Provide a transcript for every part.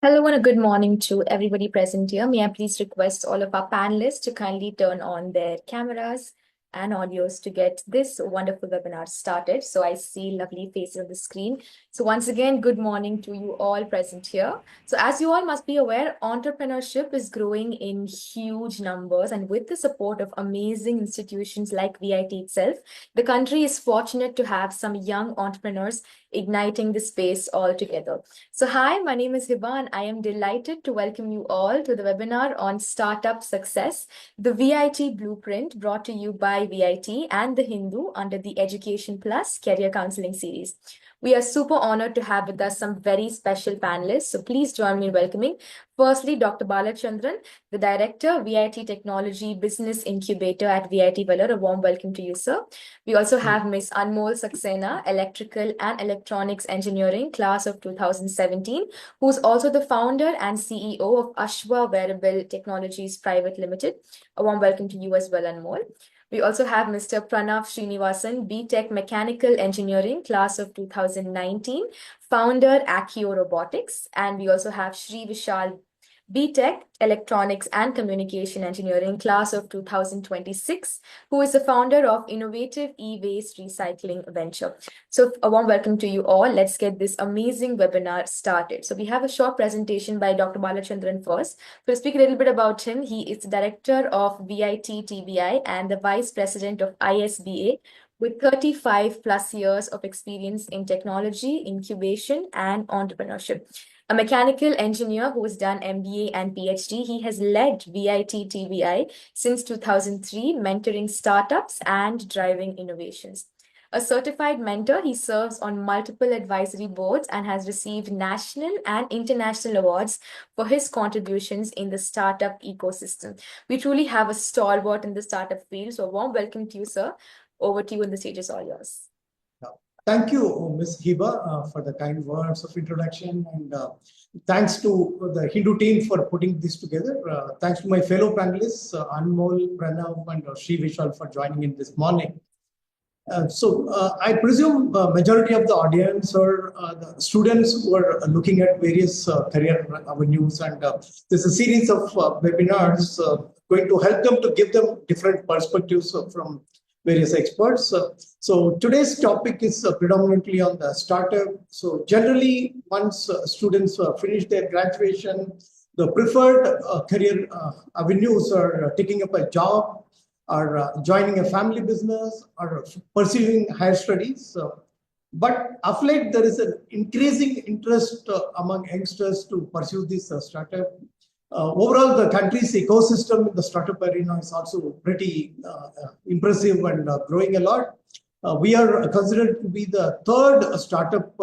Hello and a good morning to everybody present here. May I please request all of our panelists to kindly turn on their cameras and audios to get this wonderful webinar started. So I see lovely faces on the screen. So once again, good morning to you all present here. So as you all must be aware, entrepreneurship is growing in huge numbers, and with the support of amazing institutions like VIT itself, the country is fortunate to have some young entrepreneurs igniting the space altogether. So hi, my name is Hiba and I am delighted to welcome you all to the webinar on startup success, the VIT Blueprint brought to you by VIT and The Hindu under the Education Plus Career Counseling series. We are super honored to have with us some very special panelists. So please join me in welcoming, firstly, Dr. Balachandran, the Director, VIT-Technology Business Incubator at VIT Vellore. A warm welcome to you, sir. We also have Ms. Anmol Saxena, Electrical and Electronics Engineering, class of 2017, who's also the founder and CEO of Ashva Wearable Technologies Pvt Limited. A warm welcome to you as well, Anmol. We also have Mr. Pranav Srinivasan, BTech Mechanical Engineering, class of 2019, founder Accio Robotics. And we also have Shri Vishal, BTech Electronics and Communication Engineering, class of 2026, who is the founder of innovative e-waste recycling venture. So a warm welcome to you all. Let's get this amazing webinar started. So we have a short presentation by Dr. Balachandran first. To speak a little bit about him, he is the director of VIT-TBI and the vice president of ISBA, with 35 plus years of experience in technology, incubation, and entrepreneurship. A mechanical engineer who has done MBA and PhD, he has led VIT TBI since 2003, mentoring startups and driving innovations. A certified mentor, he serves on multiple advisory boards and has received national and international awards for his contributions in the startup ecosystem. We truly have a stalwart in the startup field. So a warm welcome to you, sir. Over to you, and the stage is all yours. Thank you, Ms. Hiba, for the kind words of introduction, and thanks to the Hindu team for putting this together. Thanks to my fellow panelists, Anmol, Pranav, and Shri Vishal for joining in this morning. I presume majority of the audience are the students who are looking at various career avenues, and there's a series of webinars going to help them to give them different perspectives from various experts. So today's topic is predominantly on the startup. So generally, once students finish their graduation, the preferred career avenues are taking up a job, or joining a family business, or pursuing higher studies. But of late, there is an increasing interest among youngsters to pursue this startup. Overall, the country's ecosystem in the startup arena is also pretty impressive and growing a lot. We are considered to be the third startup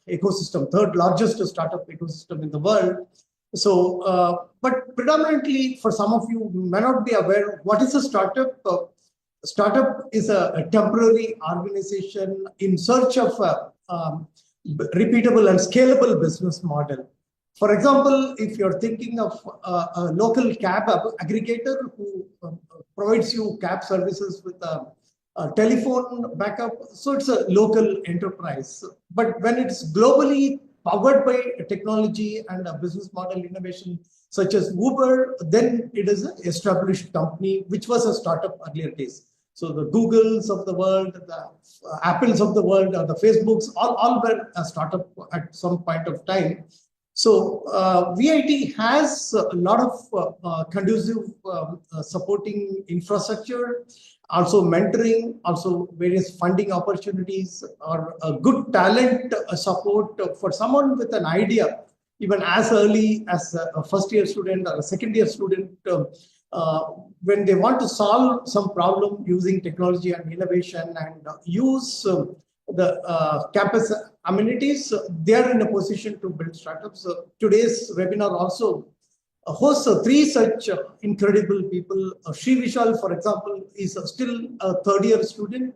ecosystem, third largest startup ecosystem in the world. So, but predominantly for some of you may not be aware, what is a startup? Startup is a temporary organization in search of a repeatable and scalable business model. For example, if you're thinking of a local cab aggregator who provides you cab services with a telephone backup, so it's a local enterprise. But when it's globally powered by technology and a business model innovation such as Uber, then it is an established company, which was a startup earlier days. So the Googles of the world, the Apples of the world, or the Facebooks, all were a startup at some point of time. So VIT has a lot of conducive supporting infrastructure, also mentoring, also various funding opportunities, or a good talent support for someone with an idea, even as early as a first-year student or a second-year student, when they want to solve some problem using technology and innovation and use the campus amenities, they are in a position to build startups. Today's webinar also hosts three such incredible people. Shri Vishal, for example, is still a third-year student.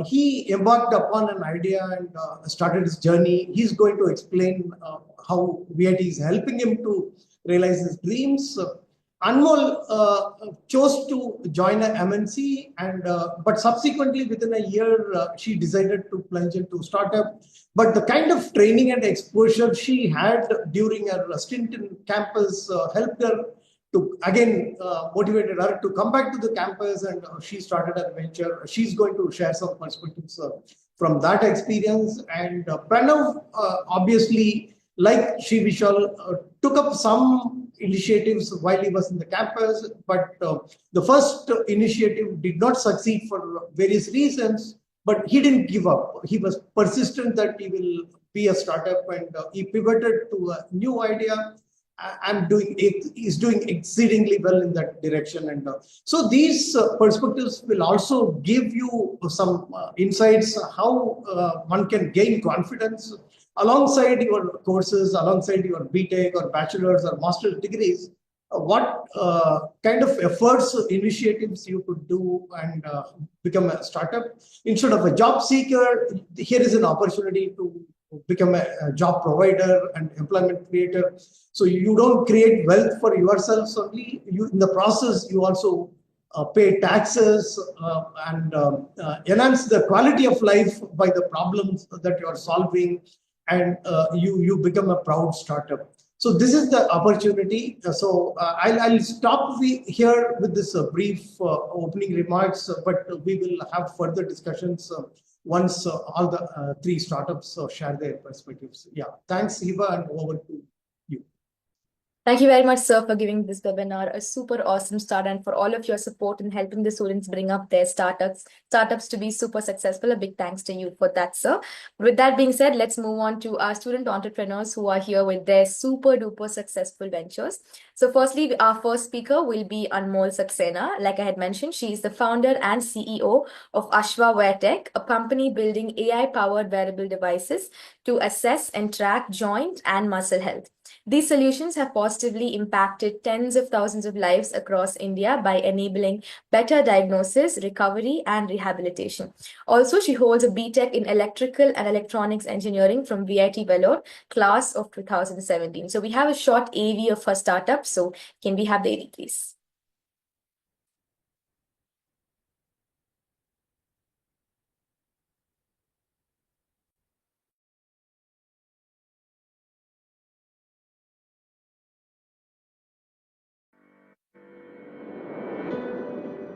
He embarked upon an idea and started his journey. He's going to explain how VIT is helping him to realize his dreams. Anmol chose to join a MNC, and but subsequently within a year she decided to plunge into startup. But the kind of training and exposure she had during her stint in campus helped her to again motivated her to come back to the campus, and she started a venture. She's going to share some perspectives from that experience. And Pranav obviously, like Shri Vishal, took up some initiatives while he was in the campus, but the first initiative did not succeed for various reasons. But he didn't give up. He was persistent that he will be a startup, and he pivoted to a new idea. He's doing exceedingly well in that direction. And so these perspectives will also give you some insights how one can gain confidence alongside your courses, alongside your BTech or bachelor's or master's degrees. What kind of efforts, initiatives you could do and become a startup. Instead of a job seeker, here is an opportunity to become a job provider and employment creator. So you don't create wealth for yourselves only. You, in the process, you also pay taxes and enhance the quality of life by the problems that you are solving, and you become a proud startup. So this is the opportunity. So I'll stop here with this brief opening remarks, but we will have further discussions once all the three startups share their perspectives. Yeah, thanks, Hiba, and over to you. Thank you very much, sir, for giving this webinar a super awesome start, and for all of your support in helping the students bring up their startups to be super successful. A big thanks to you for that, sir. With that being said, let's move on to our student entrepreneurs who are here with their super duper successful ventures. So firstly, our first speaker will be Anmol Saxena. Like I had mentioned, she is the founder and CEO of Ashva Wearable Technologies, a company building AI-powered wearable devices to assess and track joint and muscle health. These solutions have positively impacted tens of thousands of lives across India by enabling better diagnosis, recovery, and rehabilitation. Also, she holds a BTech in Electrical and Electronics Engineering from VIT Vellore, class of 2017. So we have a short AV of her startup. So can we have the AV, please?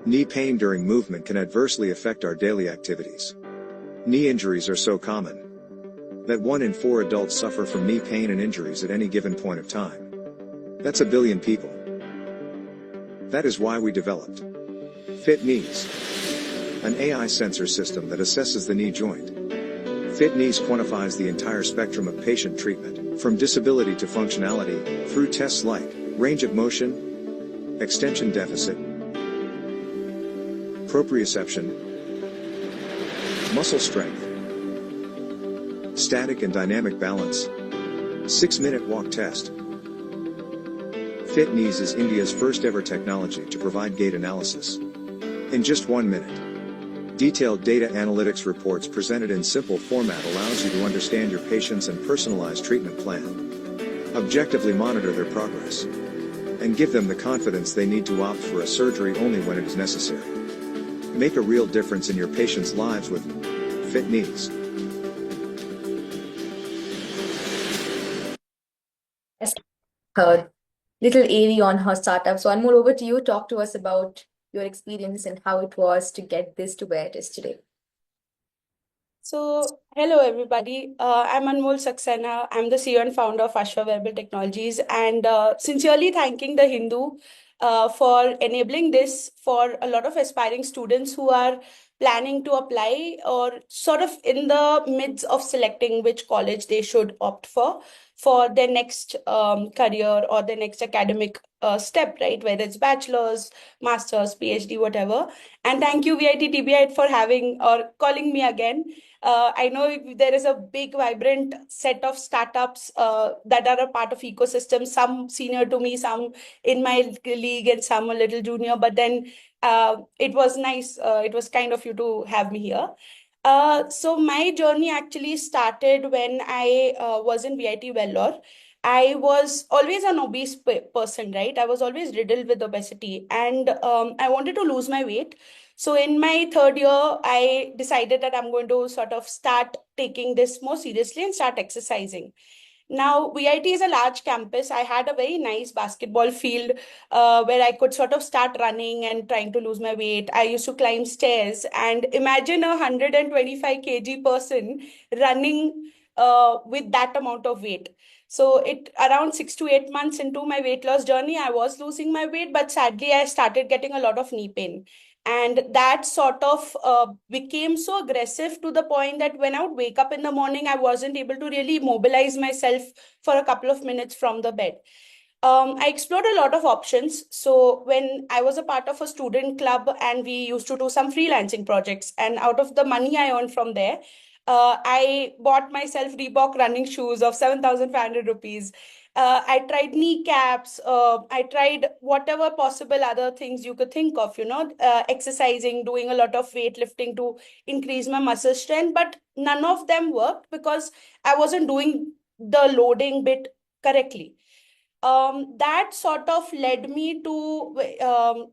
Knee pain during movement can adversely affect our daily activities. Knee injuries are so common that 1 in 4 adults suffer from knee pain and injuries at any given point of time. That's a billion people. That is why we developed VIT Knees, an AI sensor system that assesses the knee joint. VIT Knees quantifies the entire spectrum of patient treatment, from disability to functionality, through tests like range of motion, extension deficit, proprioception, muscle strength, static and dynamic balance, 6-minute walk test. VIT Knees is India's first ever technology to provide gait analysis in just 1 minute. Detailed data analytics reports presented in simple format allows you to understand your patients and personalized treatment plan, objectively monitor their progress, and give them the confidence they need to opt for a surgery only when it is necessary. Make a real difference in your patients' lives with VIT Knees. Her little AV on her startup. So Anmol, over to you. Talk to us about your experience and how it was to get this to where it is today. So, hello everybody. I'm Anmol Saxena. I'm the CEO and founder of Ashva Wearable Technologies, and sincerely thanking the Hindu for enabling this for a lot of aspiring students who are planning to apply or sort of in the midst of selecting which college they should opt for their next career or their next academic step, right? Whether it's bachelor's, master's, PhD, whatever. And thank you, VIT-TBI, for having or calling me again. I know there is a big, vibrant set of startups that are a part of ecosystem, some senior to me, some in my league, and some a little junior. But then it was nice. It was kind of you to have me here. So my journey actually started when I was in VIT Vellore. I was always an obese person, right? I was always riddled with obesity, and I wanted to lose my weight. So in my third year, I decided that I'm going to sort of start taking this more seriously and start exercising. Now, VIT is a large campus. I had a very nice basketball field where I could sort of start running and trying to lose my weight. I used to climb stairs, and imagine a 125 kg person running with that amount of weight. So it around 6 to 8 months into my weight loss journey, I was losing my weight, but sadly, I started getting a lot of knee pain. And that sort of became so aggressive to the point that when I would wake up in the morning, I wasn't able to really mobilize myself for a couple of minutes from the bed. I explored a lot of options. So when I was a part of a student club and we used to do some freelancing projects, and out of the money I earned from there, I bought myself Reebok running shoes of 7,500 rupees. I tried kneecaps. I tried whatever possible other things you could think of, exercising, doing a lot of weightlifting to increase my muscle strength, but none of them worked because I wasn't doing the loading bit correctly. That sort of led me to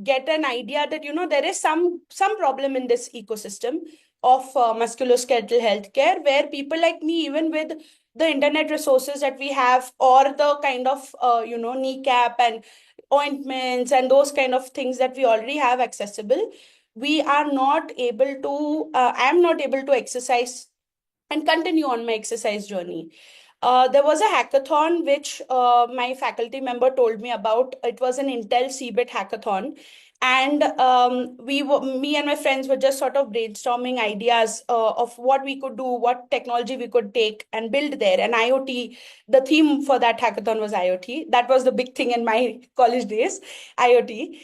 get an idea that there is some problem in this ecosystem of musculoskeletal healthcare, where people like me, even with the internet resources that we have, or the kind of kneecap and ointments and those kind of things that we already have accessible, we are not able to I am not able to exercise and continue on my exercise journey. There was a hackathon which my faculty member told me about. It was an Intel CBIT hackathon. And me and my friends were just sort of brainstorming ideas of what we could do, what technology we could take and build there. And IoT, the theme for that hackathon was IoT. That was the big thing in my college days, IoT.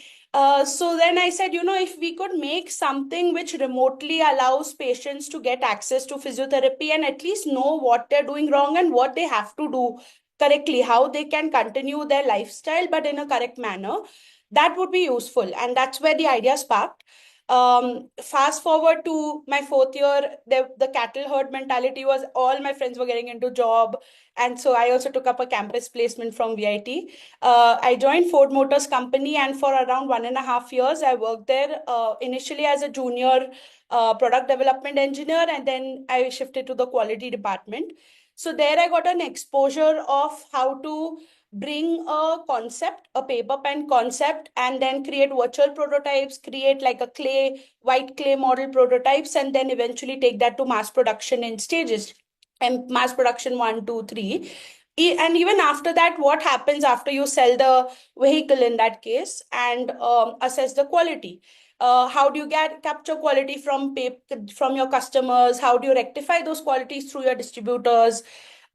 So then I said, if we could make something which remotely allows patients to get access to physiotherapy and at least know what they're doing wrong and what they have to do correctly, how they can continue their lifestyle, but in a correct manner, that would be useful. And that's where the idea sparked. Fast forward to my fourth year, the cattle herd mentality was all my friends were getting into job. And so I also took up a campus placement from VIT. I joined Ford Motors Company, and for around 1.5 years, I worked there initially as a junior product development engineer, and then I shifted to the quality department. So there I got an exposure of how to bring a concept, a paper pen concept, and then create virtual prototypes, create like a white clay model prototypes, and then eventually take that to mass production in stages. And mass production 1, 2, 3. And even after that, what happens after you sell the vehicle in that case and assess the quality? How do you capture quality from your customers? How do you rectify those qualities through your distributors?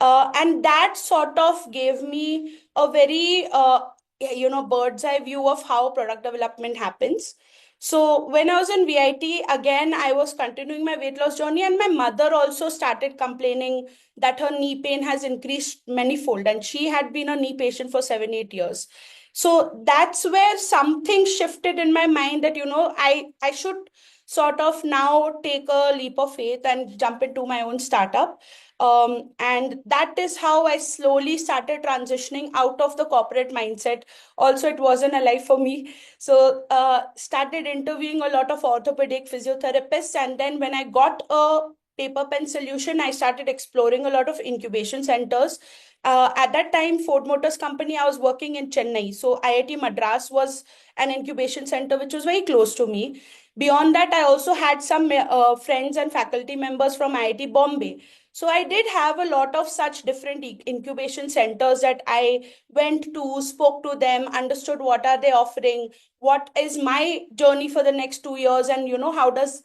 And that sort of gave me a very bird's eye view of how product development happens. So when I was in VIT, again, I was continuing my weight loss journey, and my mother also started complaining that her knee pain has increased manifold, and she had been a knee patient for 7, 8 years. So that's where something shifted in my mind that, I should sort of now take a leap of faith and jump into my own startup. And that is how I slowly started transitioning out of the corporate mindset. Also, it wasn't a life for me. So started interviewing a lot of orthopedic physiotherapists. And then when I got a paper pen solution, I started exploring a lot of incubation centers. At that time, Ford Motors Company, I was working in Chennai. So IIT Madras was an incubation center which was very close to me. Beyond that, I also had some friends and faculty members from IIT Bombay. So I did have a lot of such different incubation centers that I went to, spoke to them, understood what are they offering, what is my journey for the next 2 years, and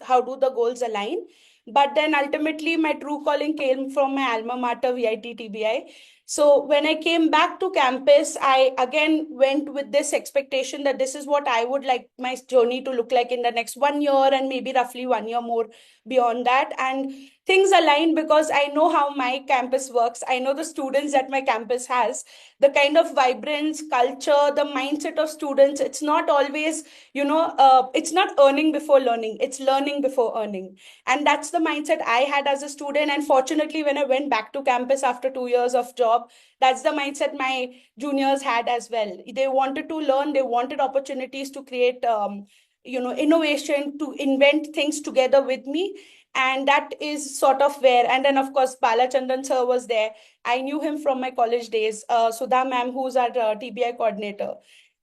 how do the goals align. But then ultimately my true calling came from my alma mater, VIT-TBI. So when I came back to campus, I again went with this expectation that this is what I would like my journey to look like in the next 1 year, and maybe roughly 1 year more beyond that. And things align because I know how my campus works. I know the students that my campus has, the kind of vibrance, culture, the mindset of students. It's not always, it's not earning before learning. It's learning before earning. And that's the mindset I had as a student. And fortunately, when I went back to campus after 2 years of job, that's the mindset my juniors had as well. They wanted to learn, they wanted opportunities to create innovation, to invent things together with me. And that is sort of where, and then of course Balachandran sir was there. I knew him from my college days. Sudha ma'am, who's our TBI coordinator.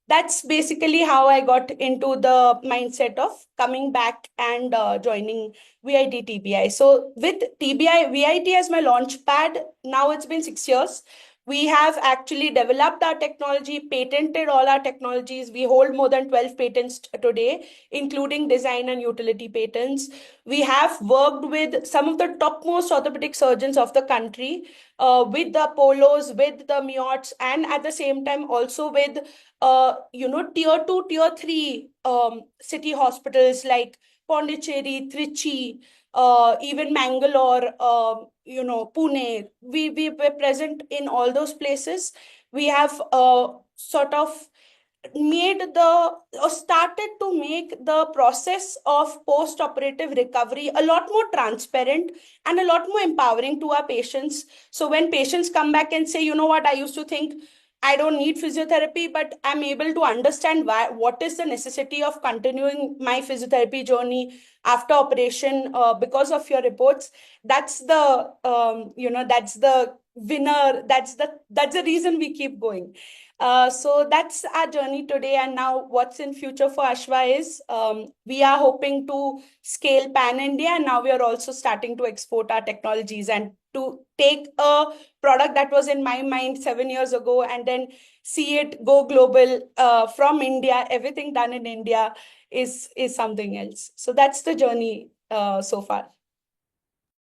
That's basically how I got into the mindset of coming back and joining VIT TBI. So with TBI, VIT as my launch pad, now it's been 6 years. We have actually developed our technology, patented all our technologies. We hold more than 12 patents today, including design and utility patents. We have worked with some of the topmost orthopedic surgeons of the country, with the Polos, with the Miots, and at the same time also with tier 2, tier 3 city hospitals like Pondicherry, Trichy, even Mangalore, Pune. We were present in all those places. We have sort of started to make the process of post-operative recovery a lot more transparent and a lot more empowering to our patients. So when patients come back and say, you know what, I used to think I don't need physiotherapy, but I'm able to understand what is the necessity of continuing my physiotherapy journey after operation because of your reports. That's that's the winner. That's the reason we keep going. So that's our journey today. And now what's in future for Ashva is we are hoping to scale pan-India. And now we are also starting to export our technologies and to take a product that was in my mind 7 years ago and then see it go global from India. Everything done in India is something else. So that's the journey so far.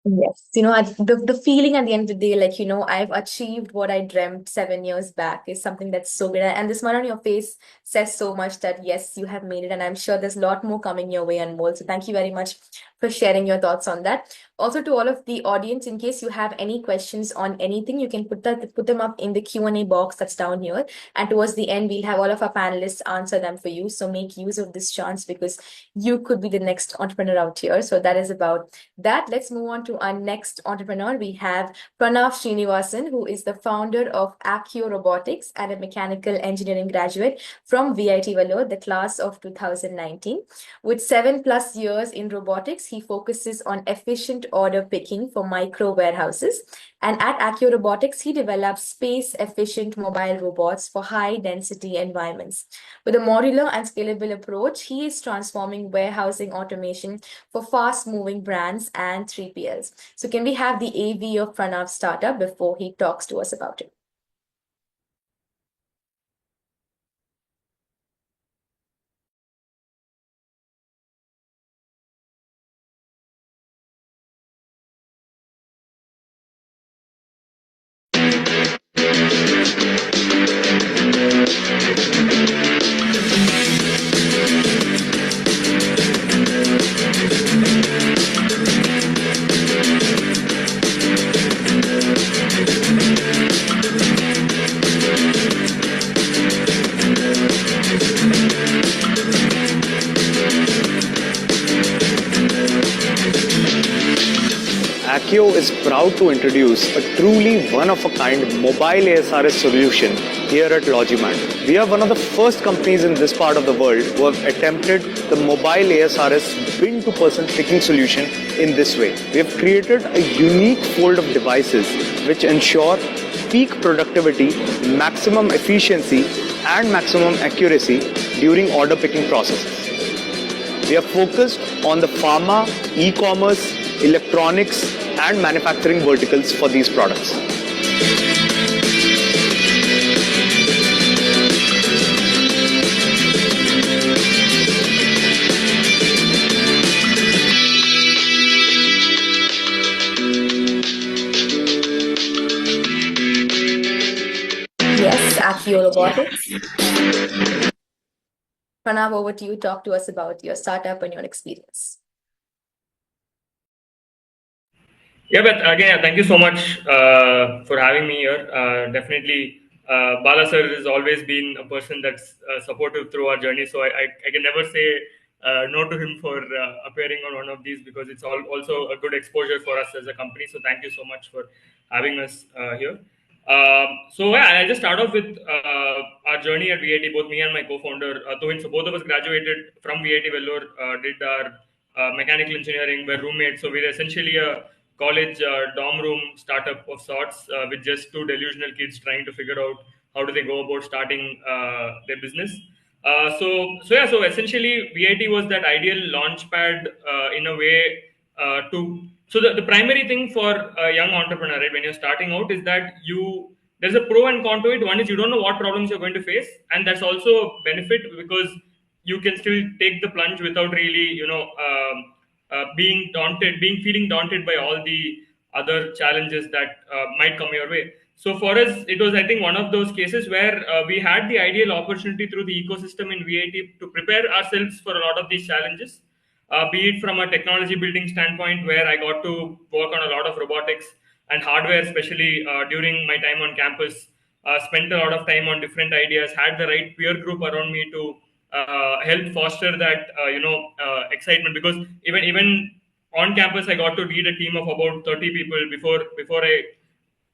Yes, the feeling at the end of the day, like, I've achieved what I dreamt 7 years back is something that's so good. And the smile on your face says so much that, yes, you have made it. And I'm sure there's a lot more coming your way, Anmol. So thank you very much for sharing your thoughts on that. Also, to all of the audience, in case you have any questions on anything, you can put them up in the Q&A box that's down here. And towards the end, we'll have all of our panelists answer them for you. So make use of this chance because you could be the next entrepreneur out here. So that is about that. Let's move on to our next entrepreneur. We have Pranav Srinivasan, who is the founder of Accio Robotics and a mechanical engineering graduate from VIT Vellore, the class of 2019. With 7+ years in robotics, he focuses on efficient order picking for micro warehouses. And at Accio Robotics, he develops space-efficient mobile robots for high-density environments. With a modular and scalable approach, he is transforming warehousing automation for fast-moving brands and 3PLs. So can we have the AV of Pranav Startup before he talks to us about it? Accio is proud to introduce a truly one-of-a-kind mobile ASRS solution here at Logimat. We are one of the first companies in this part of the world who have attempted the mobile ASRS bin-to-person picking solution in this way. We have created a unique fold of devices which ensure peak productivity, maximum efficiency, and maximum accuracy during order picking processes. We are focused on the pharma, e-commerce, electronics, and manufacturing verticals for these products. Yes, Accio Robotics. Pranav, over to you. Talk to us about your startup and your experience. Yeah, but again, thank you so much for having me here. Definitely, Bala sir has always been a person that's supportive through our journey. So I can never say no to him for appearing on one of these, because it's also a good exposure for us as a company. So thank you so much for having us here. So yeah, I'll just start off with our journey at VIT. Both me and my co-founder Tuhin. So both of us graduated from VIT Vellore, did our mechanical engineering, were roommates. So we're essentially a college dorm room startup of sorts, with just two delusional kids trying to figure out how do they go about starting their business. So essentially, VIT was that ideal launchpad in a way to. So the primary thing for a young entrepreneur, right, when you're starting out, is that there's a pro and con to it. One is you don't know what problems you're going to face, and that's also a benefit because you can still take the plunge without really, feeling daunted by all the other challenges that might come your way. So for us, it was, I think, one of those cases where we had the ideal opportunity through the ecosystem in VIT to prepare ourselves for a lot of these challenges, be it from a technology building standpoint, where I got to work on a lot of robotics and hardware, especially during my time on campus. Spent a lot of time on different ideas, had the right peer group around me to help foster that excitement, because even on campus I got to lead a team of about 30 people before I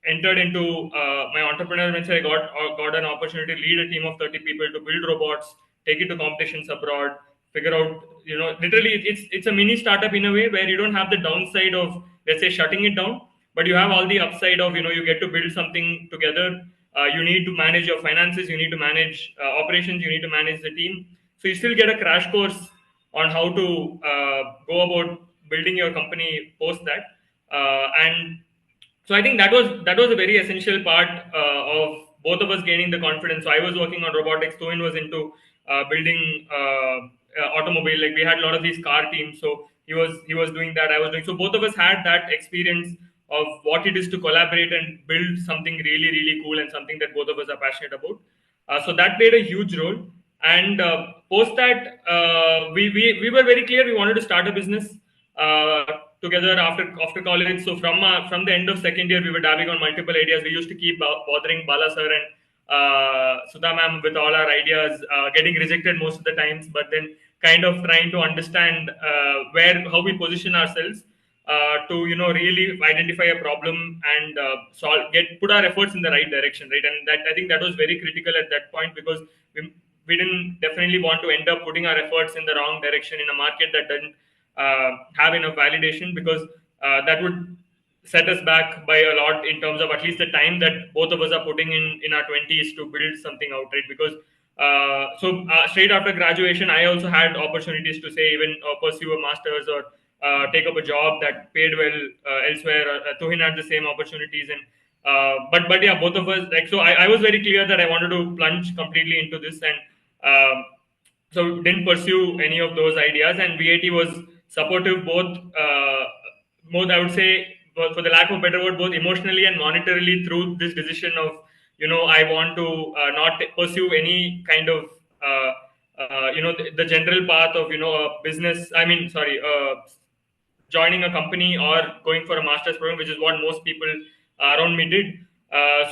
entered into my entrepreneurial venture. I got an opportunity to lead a team of 30 people to build robots, take it to competitions abroad, figure out, literally it's a mini startup in a way, where you don't have the downside of, let's say, shutting it down, but you have all the upside of, you get to build something together. You need to manage your finances, you need to manage operations, you need to manage the team. So you still get a crash course on how to go about building your company post that. And so I think that was a very essential part of both of us gaining the confidence. So I was working on robotics, Toin was into building automobile. Like, we had a lot of these car teams, so he was doing that, I was doing. So both of us had that experience of what it is to collaborate and build something really, really cool, and something that both of us are passionate about. So that played a huge role. And post that, we were very clear we wanted to start a business uh, together after college. So from the end of second year, we were dabbing on multiple ideas. We used to keep bothering Bala sir and Sudha ma'am with all our ideas, getting rejected most of the times, but then kind of trying to understand how we position ourselves to really identify a problem and put our efforts in the right direction, right? And that, I think, that was very critical at that point, because we didn't definitely want to end up putting our efforts in the wrong direction in a market that doesn't have enough validation, because that would set us back by a lot in terms of at least the time that both of us are putting in our 20s to build something out, right? Because straight after graduation, I also had opportunities to say, even pursue a master's or take up a job that paid well elsewhere. Tuhin had the same opportunities, and but yeah, both of us, like, so I was very clear that I wanted to plunge completely into this, and so didn't pursue any of those ideas. And VIT was supportive, both I would say, for the lack of a better word, both emotionally and monetarily, through this decision of, I want to not pursue any kind of the general path of, a business, I mean, sorry, joining a company or going for a master's program, which is what most people around me did.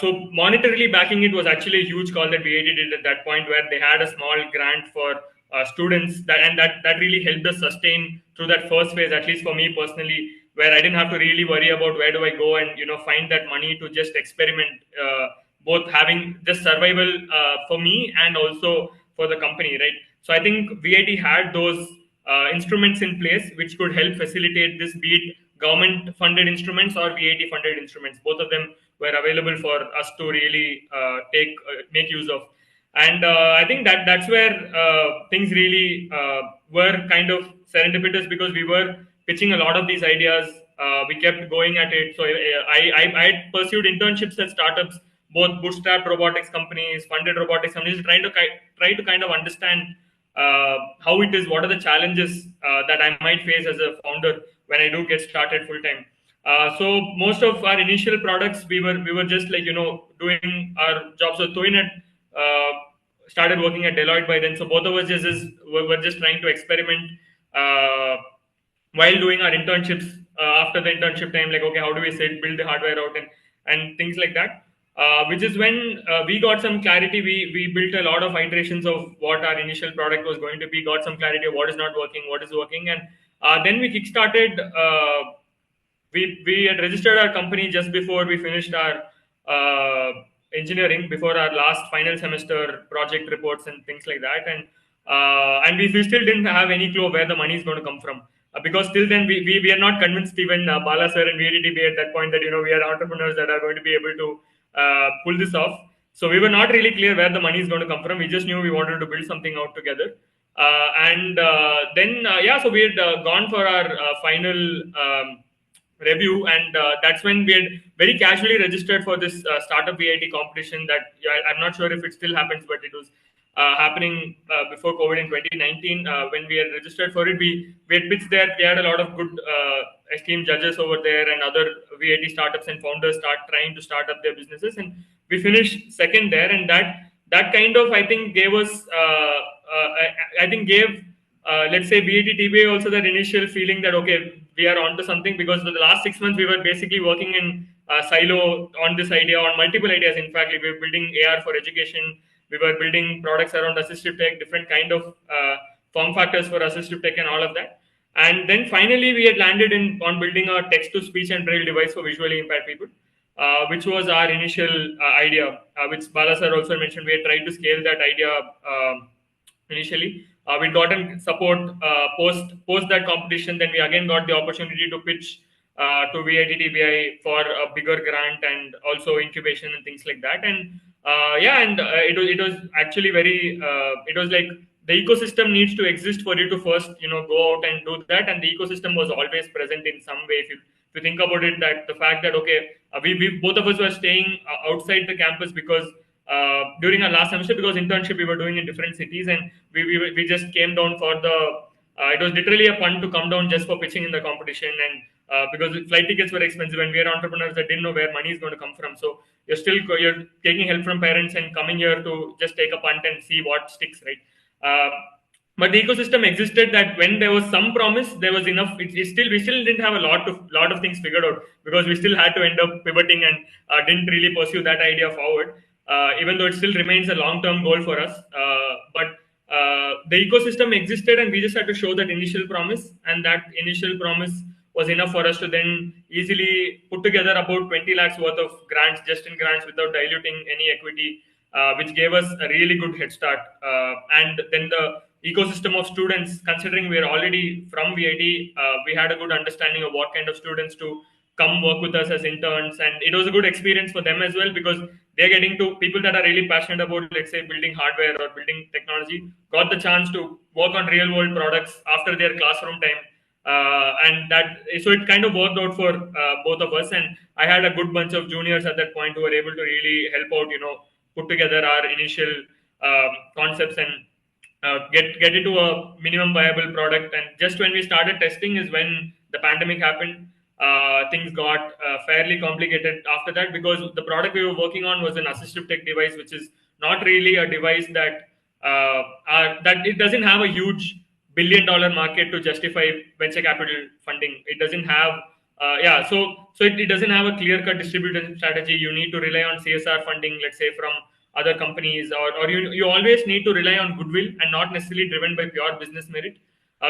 So monetarily backing it was actually a huge call that VIT did at that point, where they had a small grant for students, that really helped us sustain through that first phase, at least for me personally, where I didn't have to really worry about where do I go and find that money to just experiment, both having just survival for me and also for the company, right? So I think VIT had those instruments in place which could help facilitate this, be it government funded instruments or VIT funded instruments. Both of them were available for us to really make use of. And I think that's where things really were kind of serendipitous, because we were pitching a lot of these ideas. We kept going at it. So I pursued internships at startups, both bootstrap robotics companies, funded robotics companies, try to kind of understand how it is, what are the challenges that I might face as a founder when I do get started full time. So most of our initial products, we were just like, doing our job. So Toin had started working at Deloitte by then. So both of us were just trying to experiment while doing our internships after the internship time, like, okay, how do we build the hardware out and things like that. Which is when we got some clarity. We built a lot of iterations of what our initial product was going to be, got some clarity of what is not working, what is working, and then we kickstarted. We had registered our company just before we finished our engineering, before our last final semester project reports and things like that, and we still didn't have any clue where the money is going to come from. Because till then we are not convinced, even Bala sir and VITTBI at that point, that we are entrepreneurs that are going to be able to pull this off. So we were not really clear where the money is going to come from. We just knew we wanted to build something out together. So we had gone for our final review, and that's when we had very casually registered for this startup VIT competition that I'm not sure if it still happens, but it was happening before COVID in 2019. When we had registered for it, we had pitched there. We had a lot of good esteemed judges over there, and other VIT startups and founders trying to start up their businesses, and we finished second there. And that kind of, I think, gave us let's say VIT-TBI also that initial feeling that, okay, we are onto something, because for the last 6 months we were basically working in silo on this idea, on multiple ideas. In fact, we were building AR for education, we were building products around assistive tech, different kind of form factors for assistive tech and all of that. And then finally we had landed on building a text-to-speech and braille device for visually impaired people, which was our initial idea, which Bala sir also mentioned. We had tried to scale that idea initially. We'd gotten support post that competition. Then we again got the opportunity to pitch to VIT-TBI for a bigger grant and also incubation and things like that. And it was actually very. It was like the ecosystem needs to exist for you to first go out and do that. And the ecosystem was always present in some way. If you think about it, that the fact that, okay, we both of us were staying outside the campus because. During our last semester, because internship we were doing in different cities, and we just came down for the it was literally a fun to come down just for pitching in the competition, and because flight tickets were expensive and we are entrepreneurs that didn't know where money is going to come from, so you're taking help from parents and coming here to just take a punt and see what sticks, right? But the ecosystem existed, that when there was some promise, there was enough. We still didn't have a lot of things figured out, because we still had to end up pivoting and didn't really pursue that idea forward. Even though it still remains a long-term goal for us, but the ecosystem existed, and we just had to show that initial promise, and that initial promise was enough for us to then easily put together about 20 lakhs worth of grants, just in grants, without diluting any equity, which gave us a really good head start. And then the ecosystem of students, considering we are already from VIT, we had a good understanding of what kind of students to come work with us as interns, and it was a good experience for them as well, because they're getting to people that are really passionate about, let's say, building hardware or building technology, got the chance to work on real world products after their classroom time, so it kind of worked out for both of us. And I had a good bunch of juniors at that point who were able to really help out, put together our initial concepts and get it to a minimum viable product. And just when we started testing is when the pandemic happened. Things got fairly complicated after that, because the product we were working on was an assistive tech device, which is not really a device that it doesn't have a huge billion-dollar market to justify venture capital funding. It doesn't have it doesn't have a clear-cut distribution strategy. You need to rely on CSR funding, let's say, from other companies, or you always need to rely on goodwill and not necessarily driven by pure business merit,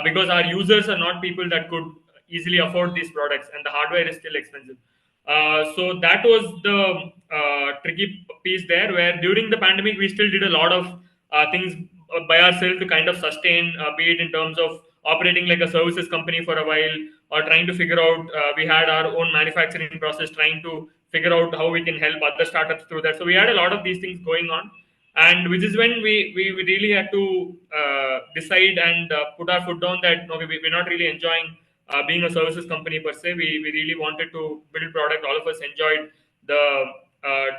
because our users are not people that could easily afford these products, and the hardware is still expensive. So that was the tricky piece there, where during the pandemic we still did a lot of things by ourselves to kind of sustain, be it in terms of operating like a services company for a while, or trying to figure out, we had our own manufacturing process, trying to figure out how we can help other startups through that. So we had a lot of these things going on, and which is when we really had to decide and put our foot down that, okay, we're not really enjoying being a services company per se. We really wanted to build product. All of us enjoyed the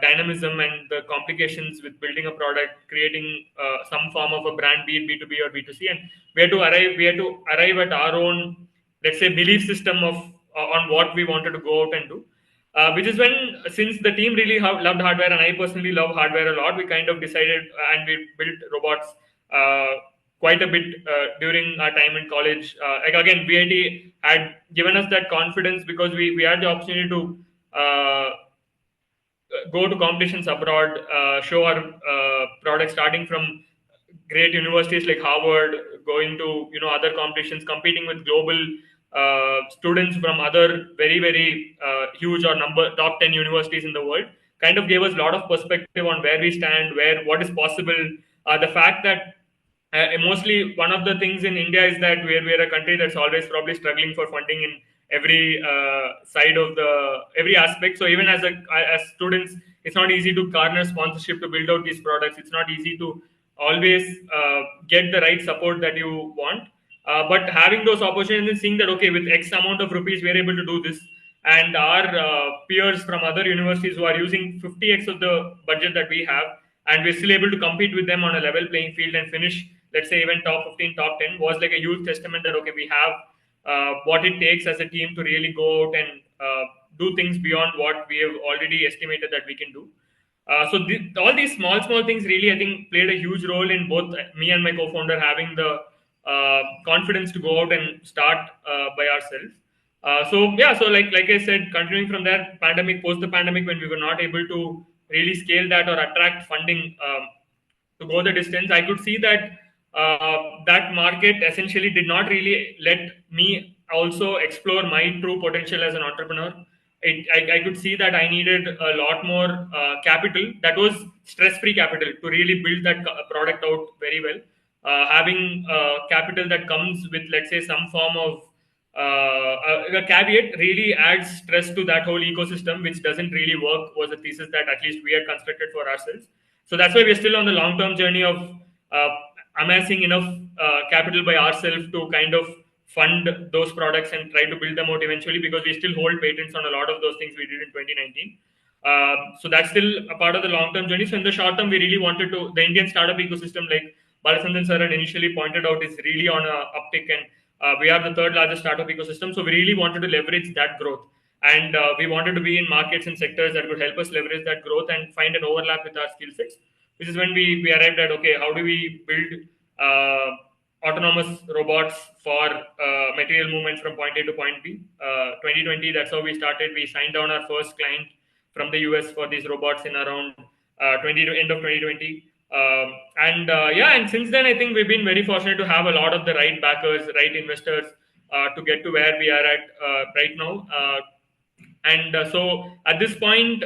dynamism and the complications with building a product, creating some form of a brand, be it B2B or B2C, and we had to arrive at our own, let's say, belief system of on what we wanted to go out and do. Which is when, since the team really loved hardware, and I personally love hardware a lot, we kind of decided, and we built robots quite a bit during our time in college. Like again, VIT had given us that confidence because we had the opportunity to go to competitions abroad, show our products, starting from great universities like Harvard, going to other competitions, competing with global students from other very huge or top 10 universities in the world. Kind of gave us a lot of perspective on where we stand, what is possible. The fact that mostly one of the things in India is that we're a country that's always probably struggling for funding in every side of every aspect. So even as students, it's not easy to garner sponsorship to build out these products. It's not easy to always get the right support that you want. But having those opportunities and seeing that, okay, with X amount of rupees, we're able to do this. And our peers from other universities who are using 50x of the budget that we have, and we're still able to compete with them on a level playing field and finish, let's say, even top 15, top 10, was like a huge testament that, okay, we have what it takes as a team to really go out and do things beyond what we have already estimated that we can do. So all these small things really, I think, played a huge role in both me and my co-founder having the confidence to go out and start by ourselves. So like I said, continuing from there, post the pandemic, when we were not able to really scale that or attract funding to go the distance, I could see that that market essentially did not really let me also explore my true potential as an entrepreneur. I could see that I needed a lot more capital that was stress-free capital to really build that product out very well. Having capital that comes with, let's say, some form of a caveat really adds stress to that whole ecosystem, which doesn't really work, was a thesis that at least we had constructed for ourselves. So that's why we're still on the long-term journey of amassing enough capital by ourselves to kind of fund those products and try to build them out eventually, because we still hold patents on a lot of those things we did in 2019. So that's still a part of the long-term journey. So in the short term, we really wanted to, the Indian startup ecosystem, like Balachandran sir had initially pointed out, is really on a uptick, and we are the third largest startup ecosystem. So we really wanted to leverage that growth. And we wanted to be in markets and sectors that would help us leverage that growth and find an overlap with our skill sets, which is when we arrived at, okay, how do we build autonomous robots for material movement from point A to point B. 2020, that's how we started. We signed down our first client from the US for these robots in around end of 2020. And since then, I think we've been very fortunate to have a lot of the right backers, right investors to get to where we are at right now. So at this point,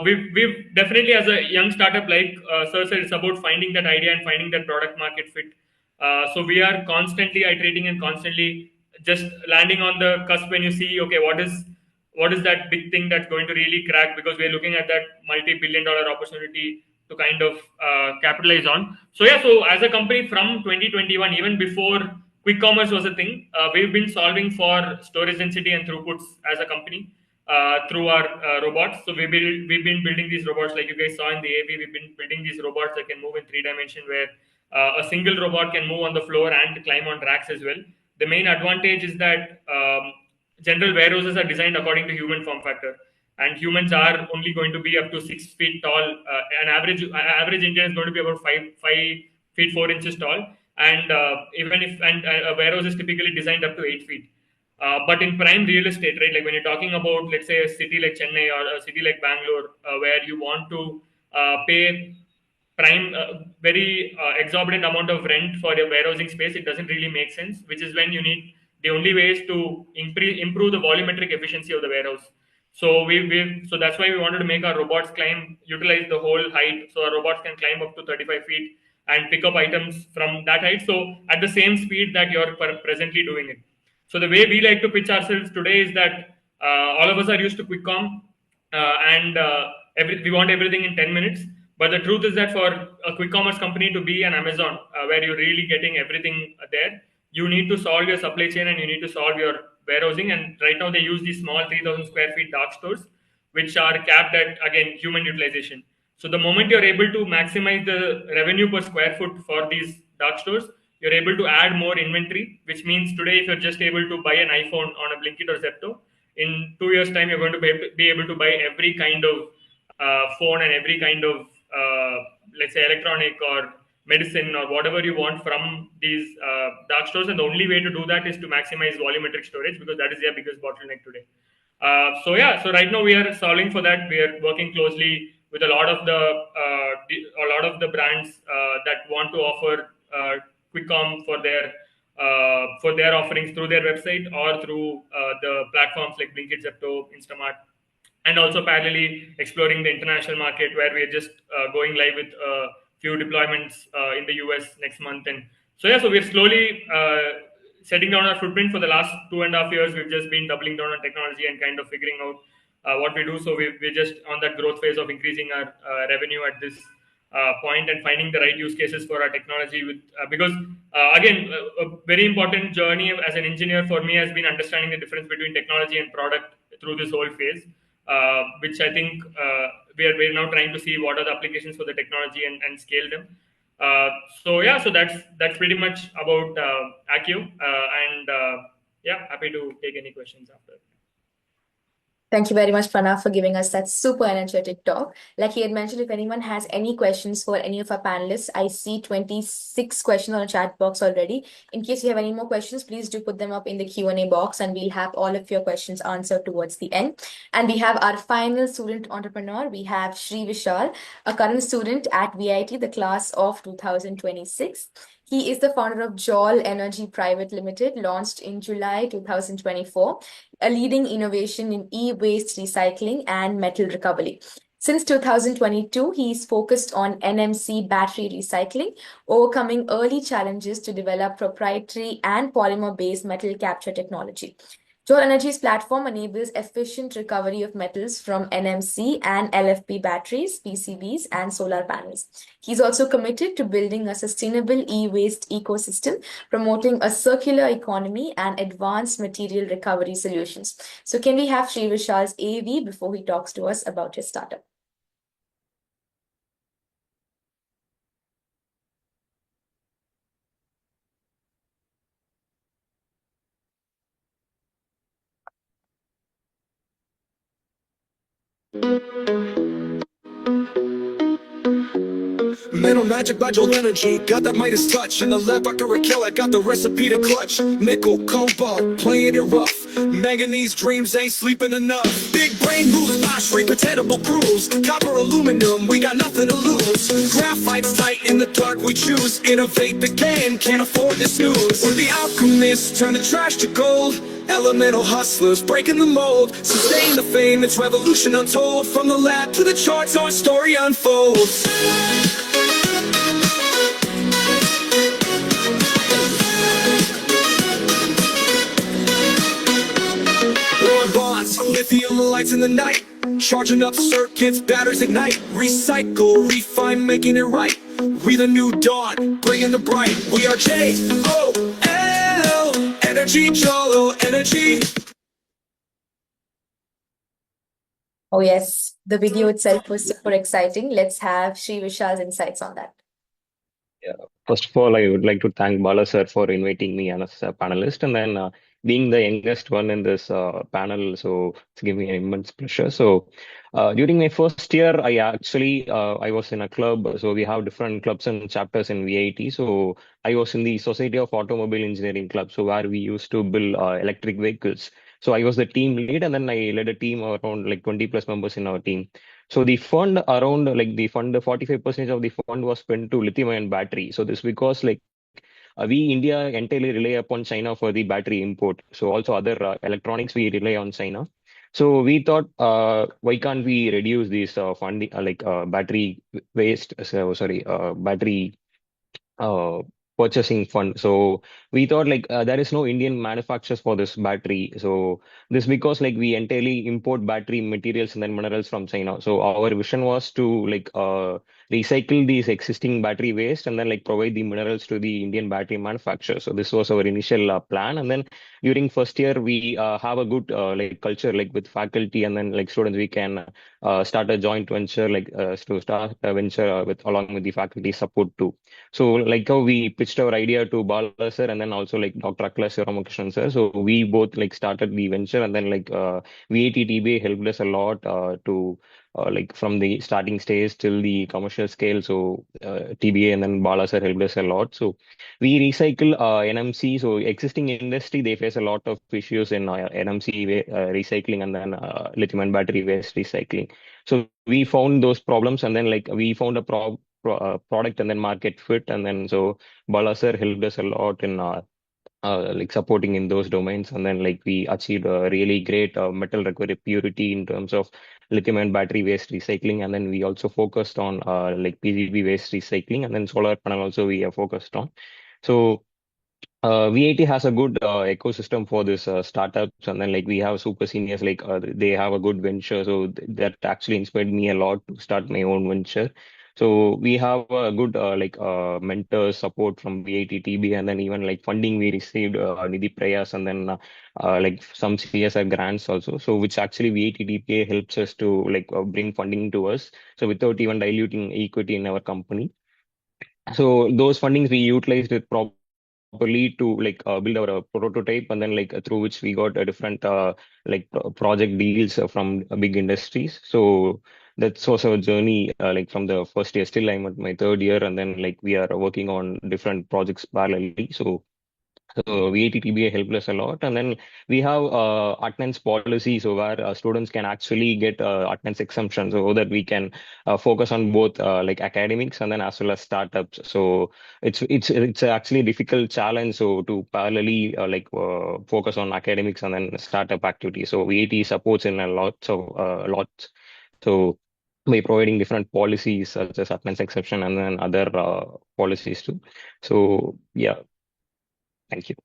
we've definitely, as a young startup, like Sir said, it's about finding that idea and finding that product market fit. So we are constantly iterating and constantly just landing on the cusp when you see, okay, what is that big thing that's going to really crack, because we're looking at that multi-billion-dollar opportunity to kind of capitalize on. So as a company from 2021, even before quick commerce was a thing, we've been solving for storage density and throughputs as a company through our robots. So we've been building these robots, like you guys saw in the AV. We've been building these robots that can move in 3 dimensions, where a single robot can move on the floor and climb on racks as well. The main advantage is that general warehouses are designed according to human form factor, and humans are only going to be up to 6 feet tall. An average Indian is going to be about 5 feet 4 inches tall, and a warehouse is typically designed up to 8 feet. But in prime real estate, right, like when you're talking about, let's say, a city like Chennai or a city like Bangalore, where you want to pay very exorbitant amount of rent for your warehousing space, it doesn't really make sense, which is when you need, the only way is to improve the volumetric efficiency of the warehouse. So so that's why we wanted to make our robots utilize the whole height, so our robots can climb up to 35 feet and pick up items from that height, so at the same speed that you're presently doing it. So the way we like to pitch ourselves today is that all of us are used to quick com, and we want everything in 10 minutes. But the truth is that for a quick commerce company to be an Amazon, where you're really getting everything there, you need to solve your supply chain and you need to solve your warehousing. And right now they use these small 3,000 square feet dark stores, which are capped at, again, human utilization. So the moment you're able to maximize the revenue per square foot for these dark stores, you're able to add more inventory, which means today, if you're just able to buy an iPhone on a Blinkit or Zepto, in 2 years' time, you're going to be able to buy every kind of phone and every kind of, let's say, electronic or medicine or whatever you want from these dark stores, and the only way to do that is to maximize volumetric storage, because that is their biggest bottleneck today. So right now we are solving for that. We are working closely with a lot of the brands that want to offer quick com for their offerings through their website or through the platforms like Blinkit, Zepto, Instamart, and also parallelly exploring the international market, where we are just going live with a few deployments in the US next month. And so we're slowly setting down our footprint. For the last 2.5 years, we've just been doubling down on technology and kind of figuring out what we do. So we're just on that growth phase of increasing our revenue at this point, and finding the right use cases for our technology with because again, a very important journey as an engineer for me has been understanding the difference between technology and product through this whole phase, which I think we're now trying to see what are the applications for the technology and scale them. So that's pretty much about Accio, and happy to take any questions after. Thank you very much, Pranav, for giving us that super energetic talk. Like he had mentioned, if anyone has any questions for any of our panelists, I see 26 questions on the chat box already. In case you have any more questions, please do put them up in the Q&A box, and we'll have all of your questions answered towards the end. And we have our final student entrepreneur. We have Shri Vishal, a current student at VIT, the class of 2026. He is the founder of Jol Energy Pvt Limited, launched in July 2024, a leading innovation in e-waste recycling and metal recovery. Since 2022, he is focused on NMC battery recycling, overcoming early challenges to develop proprietary and polymer-based metal capture technology. Jol Energy's platform enables efficient recovery of metals from NMC and LFP batteries, PCBs, and solar panels. He's also committed to building a sustainable e-waste ecosystem, promoting a circular economy and advanced material recovery solutions. So can we have Shri Vishal's AV before he talks to us about his startup? Mental magic by Jol Energy, got that Midas touch. In the lab I can kill, I got the recipe to clutch. Nickel, cobalt, playing it rough. Manganese dreams ain't sleeping enough. Big brain moves, phosphate, compatible grooves. Copper, aluminum, we got nothing to lose. Graphite's tight, in the dark we choose. Innovate the game, can't afford this snooze. We're the alchemists, turn the trash to gold. Elemental hustlers, breaking the mold. Sustain the fame, it's revolution untold. From the lab to the charts, our story unfolds. Lithium lights in the night, charging up circuits, batteries ignite. Recycle, refine, making it right. We the new dawn, bringing the bright. We are Jol Energy, Jol Energy. Oh yes, the video itself was super exciting. Let's have Shri Vishal's insights on that. Yeah. First of all, I would like to thank Bala sir for inviting me as a panelist, and then being the youngest one in this panel, so it's giving me an immense pleasure. So during my first year, I was in a club. So we have different clubs and chapters in VIT. So I was in the Society of Automobile Engineering Club, so where we used to build electric vehicles. So I was the team lead, and then I led a team around like 20 plus members in our team. So the 45% of the fund was spent to lithium-ion battery. So this because we India entirely rely upon China for the battery import. So also other electronics we rely on China. So we thought, why can't we reduce these funding battery waste? Battery purchasing fund. So we thought there is no Indian manufacturers for this battery. So this because we entirely import battery materials and then minerals from China. So our vision was to recycle these existing battery waste and then provide the minerals to the Indian battery manufacturer. So this was our initial plan. And then during first year we have a good culture with faculty and then students. We can start a joint venture to start a venture along with the faculty support too. So how we pitched our idea to Bala sir and then also Dr. Akhilesh Ramakrishnan sir. So we both started the venture, and then VIT TBA helped us a lot to like from the starting stage till the commercial scale. So TBA and then Bala sir helped us a lot. So we recycle NMC. So existing industry, they face a lot of issues in NMC recycling and then lithium and battery waste recycling. So we found those problems, and then like we found a product and then market fit, and then so Bala sir helped us a lot in like supporting in those domains, and then like we achieved a really great metal recovery purity in terms of lithium and battery waste recycling, and then we also focused on like PCB waste recycling, and then solar panel also we have focused on. So VIT has a good ecosystem for this startups, and then like we have super seniors, like they have a good venture, so that actually inspired me a lot to start my own venture. So we have a good like mentor support from VIT TB, and then even like funding we received Nidhi Prayas, and then like some CSR grants also. So which actually VIT TPA helps us to like bring funding to us. So without even diluting equity in our company. So those fundings we utilized it properly to like build our prototype, and then like through which we got a different like project deals from big industries. So that was our journey like from the first year. Still I'm at my third year, and then like we are working on different projects parallelly. So VIT-TBA helped us a lot, and then we have attendance policy, so where students can actually get attendance exemption, so that we can focus on both like academics and then as well as startups. So it's actually a difficult challenge, so to parallelly like focus on academics and then startup activities. So VIT supports in a lot. So by providing different policies such as attendance exception and then other policies too. So yeah, thank you.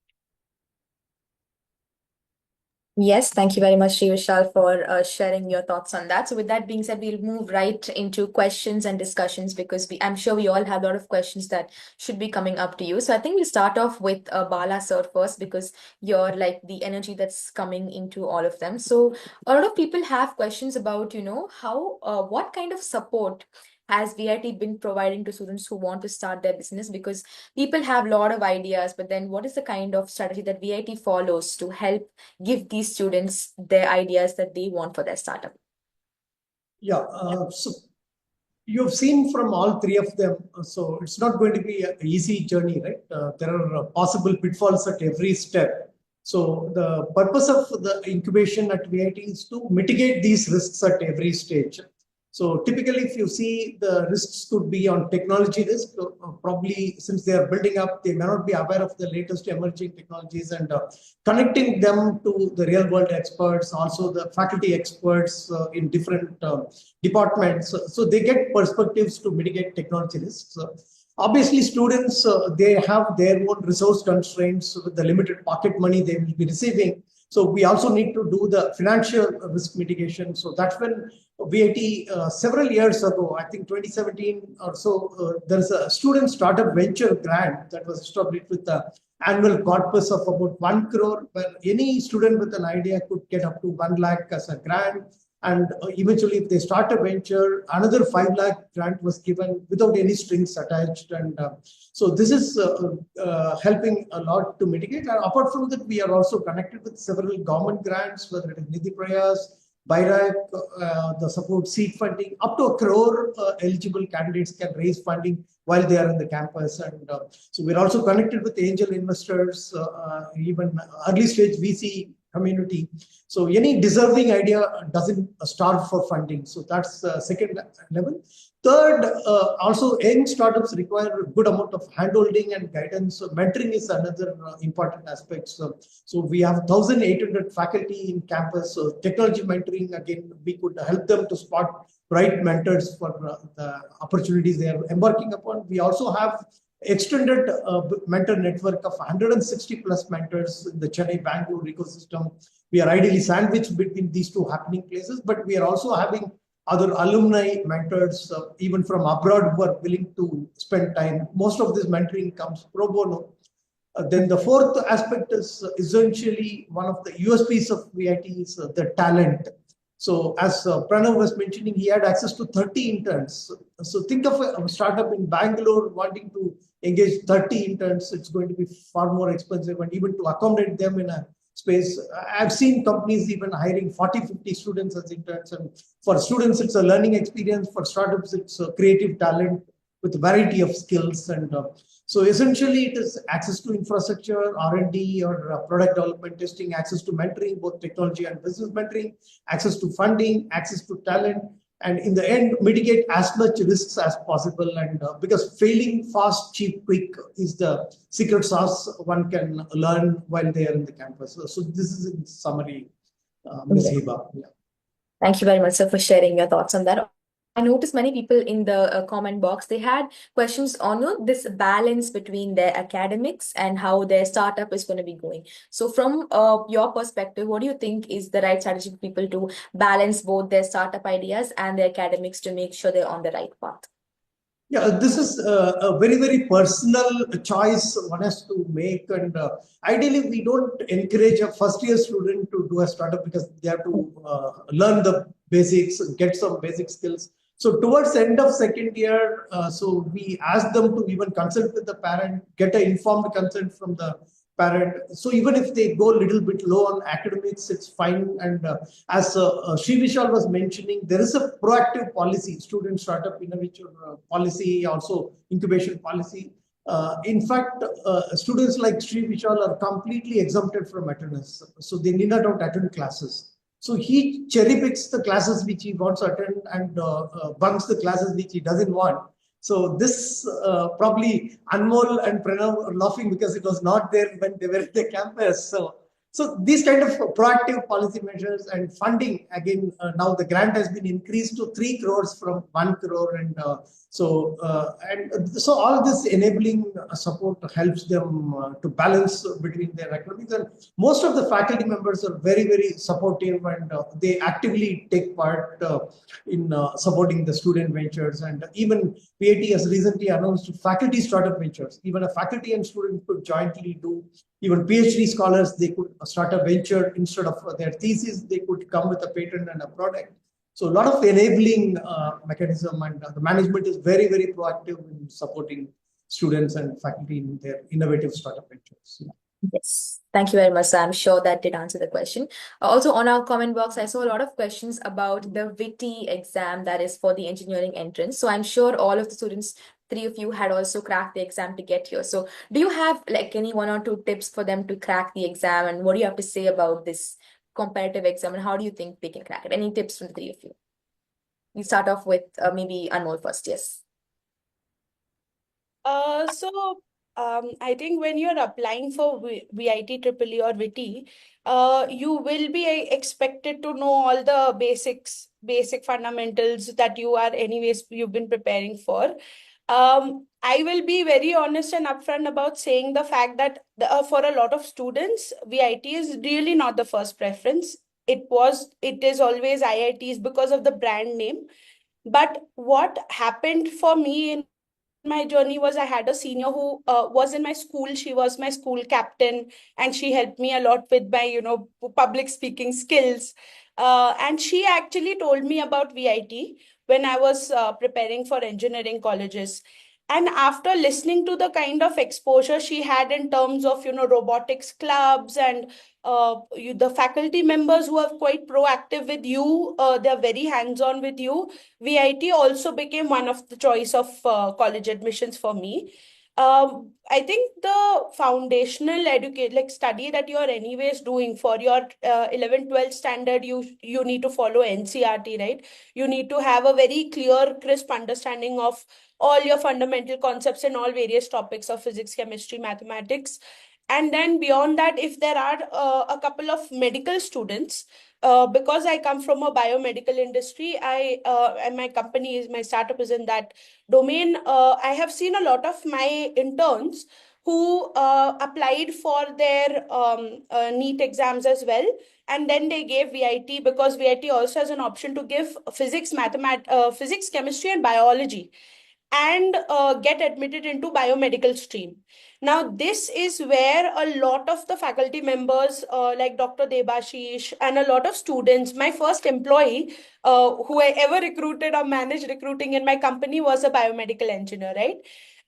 Yes, thank you very much, Shri Vishal, for sharing your thoughts on that. So with that being said, we'll move right into questions and discussions, because I'm sure we all have a lot of questions that should be coming up to you. So I think we'll start off with Bala sir first, because you're like the energy that's coming into all of them. So a lot of people have questions about, how, what kind of support has VIT been providing to students who want to start their business? Because people have a lot of ideas, but then what is the kind of strategy that VIT follows to help give these students their ideas that they want for their startup? Yeah, so you've seen from all three of them, so it's not going to be an easy journey, right? There are possible pitfalls at every step. So the purpose of the incubation at VIT is to mitigate these risks at every stage. So typically, if you see, the risks could be on technology risk. Probably since they are building up, they may not be aware of the latest emerging technologies, and connecting them to the real world experts, also the faculty experts in different departments. So they get perspectives to mitigate technology risks. Obviously, students, they have their own resource constraints with the limited pocket money they will be receiving. So we also need to do the financial risk mitigation. So that's when VIT several years ago, I think 2017 or so, there's a student startup venture grant that was established with the annual corpus of about 1 crore, where any student with an idea could get up to 1 lakh as a grant. And eventually, if they start a venture, another 5 lakh grant was given without any strings attached. And so this is helping a lot to mitigate. And apart from that, we are also connected with several government grants, whether it is Nidhi Prayas, BIRAC, the support seed funding. Up to 1 crore eligible candidates can raise funding while they are in the campus. And so we're also connected with angel investors, even early stage VC community. So any deserving idea doesn't starve for funding. So that's second level. Third, also young startups require a good amount of handholding and guidance. So mentoring is another important aspect. So we have 1,800 faculty in campus. So technology mentoring, again, we could help them to spot right mentors for the opportunities they are embarking upon. We also have extended mentor network of 160 plus mentors in the Chennai Bangalore ecosystem. We are ideally sandwiched between these two happening places, but we are also having other alumni mentors, even from abroad, who are willing to spend time. Most of this mentoring comes pro bono. Then the fourth aspect is essentially one of the USPs of VIT is the talent. So as Pranav was mentioning, he had access to 30 interns. So think of a startup in Bangalore wanting to engage 30 interns. It's going to be far more expensive, and even to accommodate them in a space. I've seen companies even hiring 40, 50 students as interns. And for students, it's a learning experience. For startups, it's a creative talent with a variety of skills. And so essentially, it is access to infrastructure, R&D or product development testing, access to mentoring, both technology and business mentoring, access to funding, access to talent, and in the end, mitigate as much risks as possible. And because failing fast, cheap, quick is the secret sauce one can learn while they are in the campus. So this is in summary, Ms. Hiba. Yeah. Thank you very much, sir, for sharing your thoughts on that. I noticed many people in the comment box, they had questions on this balance between their academics and how their startup is going to be going. So from your perspective, what do you think is the right strategy for people to balance both their startup ideas and their academics to make sure they're on the right path? Yeah, this is a very, very personal choice one has to make. And ideally, we don't encourage a first-year student to do a startup because they have to learn the basics, get some basic skills. So towards the end of second year, so we ask them to even consult with the parent, get an informed consent from the parent. So even if they go a little bit low on academics, it's fine. And as Shri Vishal was mentioning, there is a proactive policy, student startup innovation policy, also incubation policy. In fact, students like Shri Vishal are completely exempted from attendance. So they need not have to attend classes. So he cherry picks the classes which he wants to attend and bunks the classes which he doesn't want. So this probably Anmol and Pranav are laughing because it was not there when they were at the campus. So these kind of proactive policy measures and funding, again, now the grant has been increased to 3 crores from 1 crore. And so all this enabling support helps them to balance between their academics. And most of the faculty members are very, very supportive, and they actively take part in supporting the student ventures. And even VIT has recently announced faculty startup ventures. Even a faculty and student could jointly do. Even PhD scholars, they could start a venture instead of their thesis. They could come with a patent and a product. So a lot of enabling mechanism, and the management is very, very proactive in supporting students and faculty in their innovative startup ventures. Yeah. Yes, thank you very much. I'm sure that did answer the question. Also, on our comment box, I saw a lot of questions about the VIT exam that is for the engineering entrance. So I'm sure all of the students, 3 of you, had also cracked the exam to get here. So do you have like any 1 or 2 tips for them to crack the exam, and what do you have to say about this comparative exam, and how do you think they can crack it? Any tips from the 3 of you? We start off with maybe Anmol first. Yes. I think when you're applying for VIT EEE or VIT, you will be expected to know all the basic fundamentals that you've been preparing for. I will be very honest and upfront about saying the fact that for a lot of students, VIT is really not the first preference. It is always IITs because of the brand name. But what happened for me in my journey was I had a senior who was in my school. She was my school captain, and she helped me a lot with my, public speaking skills. And she actually told me about VIT when I was preparing for engineering colleges. And after listening to the kind of exposure she had in terms of, robotics clubs and the faculty members who are quite proactive with you, they're very hands-on with you. VIT also became one of the choice of college admissions for me. I think the foundational study that you're anyways doing for your 11th, 12th standard, you need to follow NCERT, right? You need to have a very clear, crisp understanding of all your fundamental concepts in all various topics of physics, chemistry, mathematics. And then beyond that, if there are a couple of medical students, because I come from a biomedical industry, and my startup is in that domain. I have seen a lot of my interns who applied for their NEET exams as well, and then they gave VIT because VIT also has an option to give physics, chemistry, and biology, and get admitted into biomedical stream. Now, this is where a lot of the faculty members, like Dr. Debashish, and a lot of students, my first employee who I ever recruited or managed recruiting in my company was a biomedical engineer, right?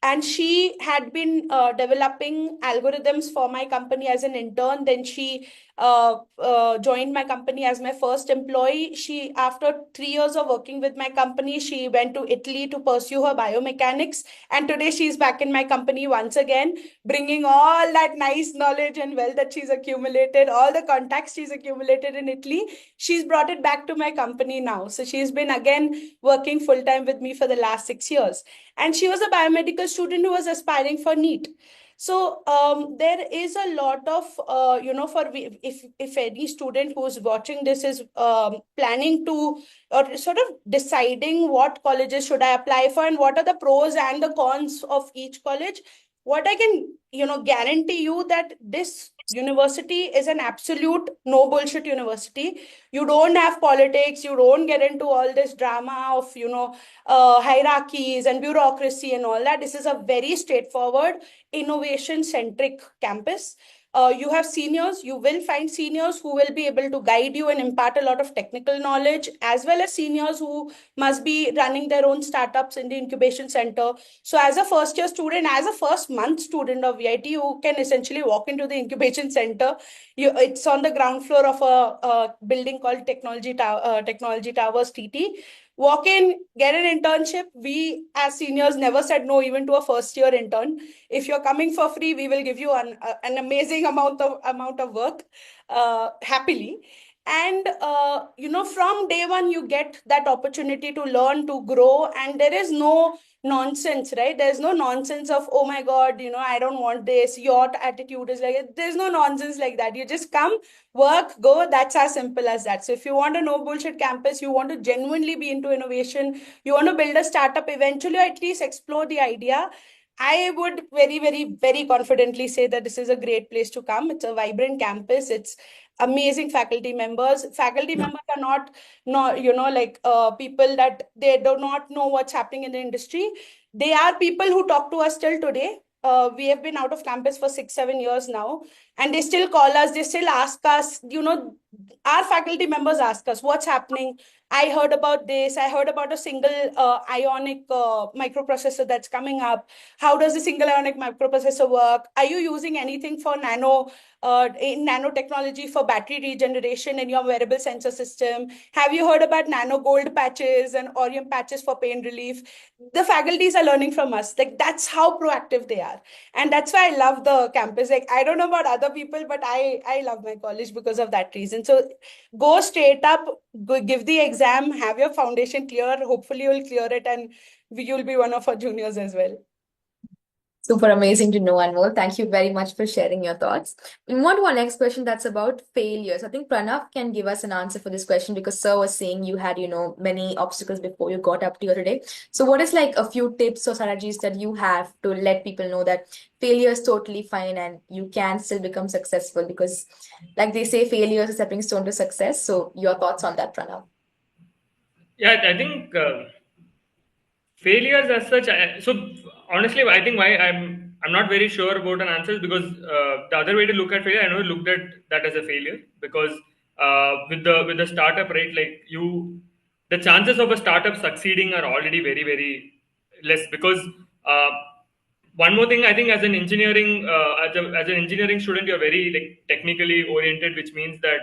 And she had been developing algorithms for my company as an intern. Then she joined my company as my first employee. She, after 3 years of working with my company, she went to Italy to pursue her biomechanics. And today she's back in my company once again, bringing all that nice knowledge and wealth that she's accumulated, all the contacts she's accumulated in Italy. She's brought it back to my company now. So she's been again working full time with me for the last 6 years. And she was a biomedical student who was aspiring for NEET. So there is a lot of, if any student who's watching this is planning to, or sort of deciding what colleges should I apply for and what are the pros and the cons of each college, what I can, guarantee you that this university is an absolute no bullshit university. You don't have politics. You don't get into all this drama of, hierarchies and bureaucracy and all that. This is a very straightforward, innovation centric campus. You have seniors, you will find seniors who will be able to guide you and impart a lot of technical knowledge, as well as seniors who must be running their own startups in the incubation center. So as a first year student, as a first month student of VIT, you can essentially walk into the incubation center. It's on the ground floor of a building called Technology Towers TT. Walk in, get an internship. We as seniors never said no even to a first year intern. If you're coming for free, we will give you an amazing amount of work happily. And from day one, you get that opportunity to learn, to grow, and there is no nonsense, right? There's no nonsense of, oh my God, I don't want this. Your attitude is like, there's no nonsense like that. You just come, work, go. That's as simple as that. So if you want a no bullshit campus, you want to genuinely be into innovation, you want to build a startup, eventually at least explore the idea, I would very, very, very confidently say that this is a great place to come. It's a vibrant campus. It's amazing faculty members. Faculty members are not people that they do not know what's happening in the industry. They are people who talk to us till today. We have been out of campus for 6-7 years now, and they still call us. They still ask us. Our faculty members ask us what's happening. I heard about this. I heard about a single ionic microprocessor that's coming up. How does the single ionic microprocessor work? Are you using anything for nanotechnology for battery regeneration in your wearable sensor system? Have you heard about nano gold patches and Orium patches for pain relief? The faculties are learning from us. Like, that's how proactive they are. And that's why I love the campus. Like, I don't know about other people, but I love my college because of that reason. So go straight up, give the exam, have your foundation clear. Hopefully you'll clear it and you'll be one of our juniors as well. Super amazing to know, Anmol. Thank you very much for sharing your thoughts. We move on to our next question that's about failures. I think Pranav can give us an answer for this question because Sir was saying you had, many obstacles before you got up to here today. So what is like a few tips or strategies that you have to let people know that failure is totally fine and you can still become successful? Because like they say, failure is a stepping stone to success. So your thoughts on that, Pranav? Yeah, I think failures as such. So honestly, I think why I'm not very sure about an answer is because the other way to look at failure, I never looked at that as a failure because with the startup, right, like the chances of a startup succeeding are already very, very less because one more thing, I think as an engineering as an engineering student, you're very like technically oriented, which means that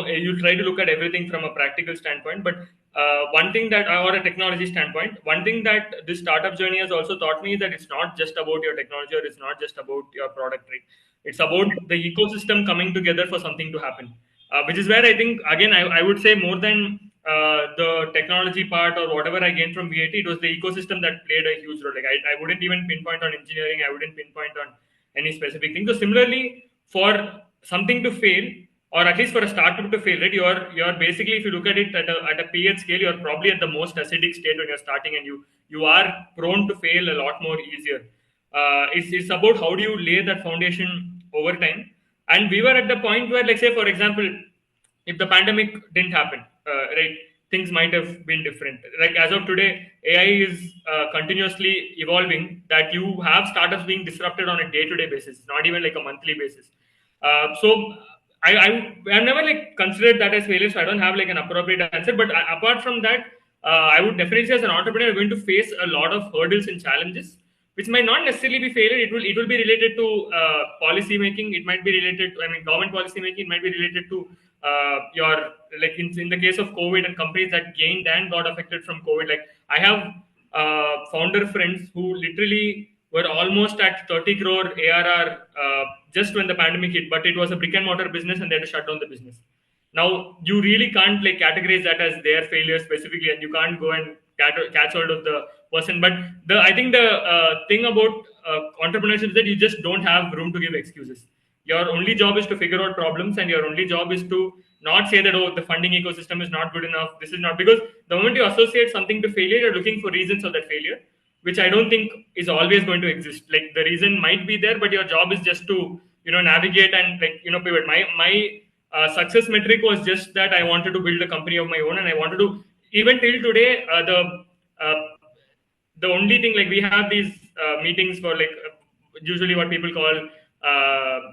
you try to look at everything from a practical standpoint. But one thing that, or a technology standpoint, one thing that this startup journey has also taught me is that it's not just about your technology or it's not just about your product, right? It's about the ecosystem coming together for something to happen, which is where I think, again, I would say more than the technology part or whatever I gained from VIT, it was the ecosystem that played a huge role. Like I wouldn't even pinpoint on engineering, I wouldn't pinpoint on any specific thing. So similarly, for something to fail, or at least for a startup to fail, right? You're basically, if you look at it at a period scale, you're probably at the most acidic state when you're starting, and you are prone to fail a lot more easier. It's about how do you lay that foundation over time. And we were at the point where, like, say for example, if the pandemic didn't happen, right, things might have been different. Like as of today, AI is continuously evolving. That you have startups being disrupted on a day-to-day basis, not even like a monthly basis. So I've never like considered that as failure, so I don't have like an appropriate answer. But apart from that, I would definitely say as an entrepreneur, you're going to face a lot of hurdles and challenges. which might not necessarily be failure. It will be related to policy making. It might be related to, I mean, government policy making. It might be related to your, like in the case of COVID and companies that gained and got affected from COVID. Like I have founder friends who literally were almost at 30 crore ARR just when the pandemic hit, but it was a brick and mortar business and they had to shut down the business. Now you really can't like categorize that as their failure specifically, and you can't go and catch hold of the person. But I think the thing about entrepreneurship is that you just don't have room to give excuses. Your only job is to figure out problems, and your only job is to not say that, oh, the funding ecosystem is not good enough. This is not, because the moment you associate something to failure, you're looking for reasons of that failure, which I don't think is always going to exist. Like the reason might be there, but your job is just to navigate and pivot. My success metric was just that I wanted to build a company of my own, and I wanted to, even till today, the only thing, like we have these meetings for like usually what people call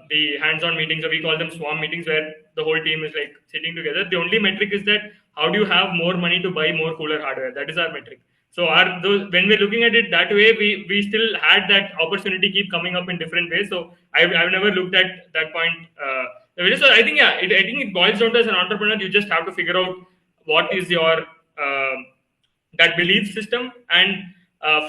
the hands-on meetings, or we call them swarm meetings, where the whole team is like sitting together. The only metric is that how do you have more money to buy more cooler hardware? That is our metric. So when we're looking at it that way, we still had that opportunity keep coming up in different ways. So I've never looked at that point. So I think I think it boils down to, as an entrepreneur, you just have to figure out what is your that belief system, and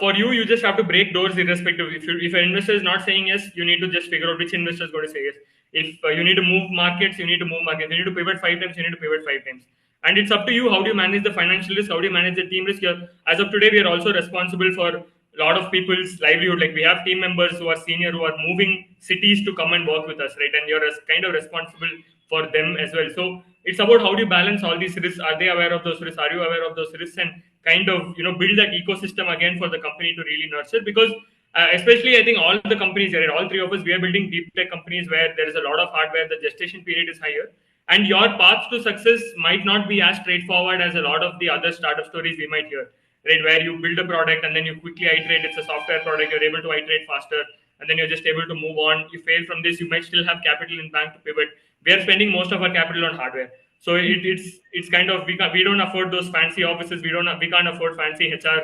for you just have to break doors irrespective. If an investor is not saying yes, you need to just figure out which investor is going to say yes. If you need to move markets, you need to move markets. You need to pivot 5 times, you need to pivot 5 times. And it's up to you. How do you manage the financial risk? How do you manage the team risk? As of today, we are also responsible for a lot of people's livelihood. Like we have team members who are senior, who are moving cities to come and work with us, right? And you're kind of responsible for them as well. So it's about how do you balance all these risks? Are they aware of those risks? Are you aware of those risks? And kind of build that ecosystem again for the company to really nurture. Because especially I think all the companies here, all three of us, we are building deep tech companies where there is a lot of hardware. The gestation period is higher, and your path to success might not be as straightforward as a lot of the other startup stories we might hear, right? Where you build a product and then you quickly iterate. It's a software product. You're able to iterate faster, and then you're just able to move on. You fail from this, you might still have capital in bank to pivot. We are spending most of our capital on hardware. So it's kind of, we don't afford those fancy offices. We can't afford fancy HR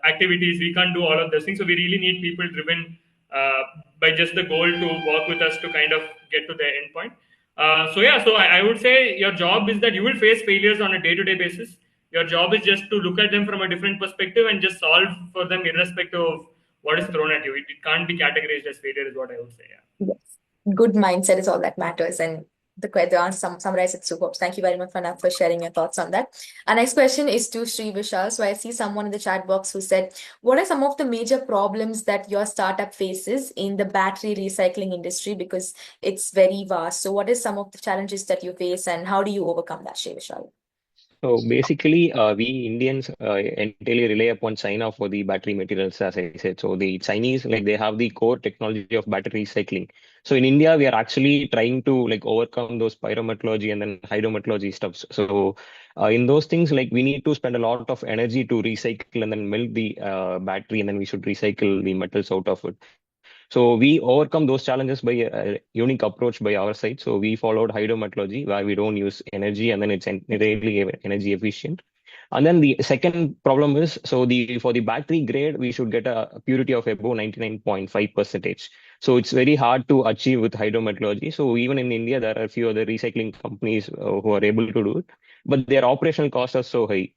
activities. We can't do all of those things. So we really need people driven by just the goal to work with us to kind of get to the end point. So I would say your job is that you will face failures on a day-to-day basis. Your job is just to look at them from a different perspective and just solve for them irrespective of what is thrown at you. It can't be categorized as failure, is what I would say. Yeah. Yes. Good mindset is all that matters. And the answer summarized it superb. Thank you very much, Pranav, for sharing your thoughts on that. Our next question is to Shri Vishal. So I see someone in the chat box who said, what are some of the major problems that your startup faces in the battery recycling industry? Because it's very vast. So what is some of the challenges that you face, and how do you overcome that, Shri Vishal? So basically, we Indians entirely rely upon China for the battery materials, as I said. So the Chinese, like they have the core technology of battery recycling. So in India, we are actually trying to like overcome those pyrometallurgy and then hydrometallurgy stuff. So in those things, like we need to spend a lot of energy to recycle and then melt the battery, and then we should recycle the metals out of it. So we overcome those challenges by a unique approach by our side. So we followed hydrometallurgy, where we don't use energy, and then it's really energy efficient. And then the second problem is, so for the battery grade, we should get a purity of above 99.5%. So it's very hard to achieve with hydrometallurgy. So even in India, there are a few other recycling companies who are able to do it, but their operational costs are so high.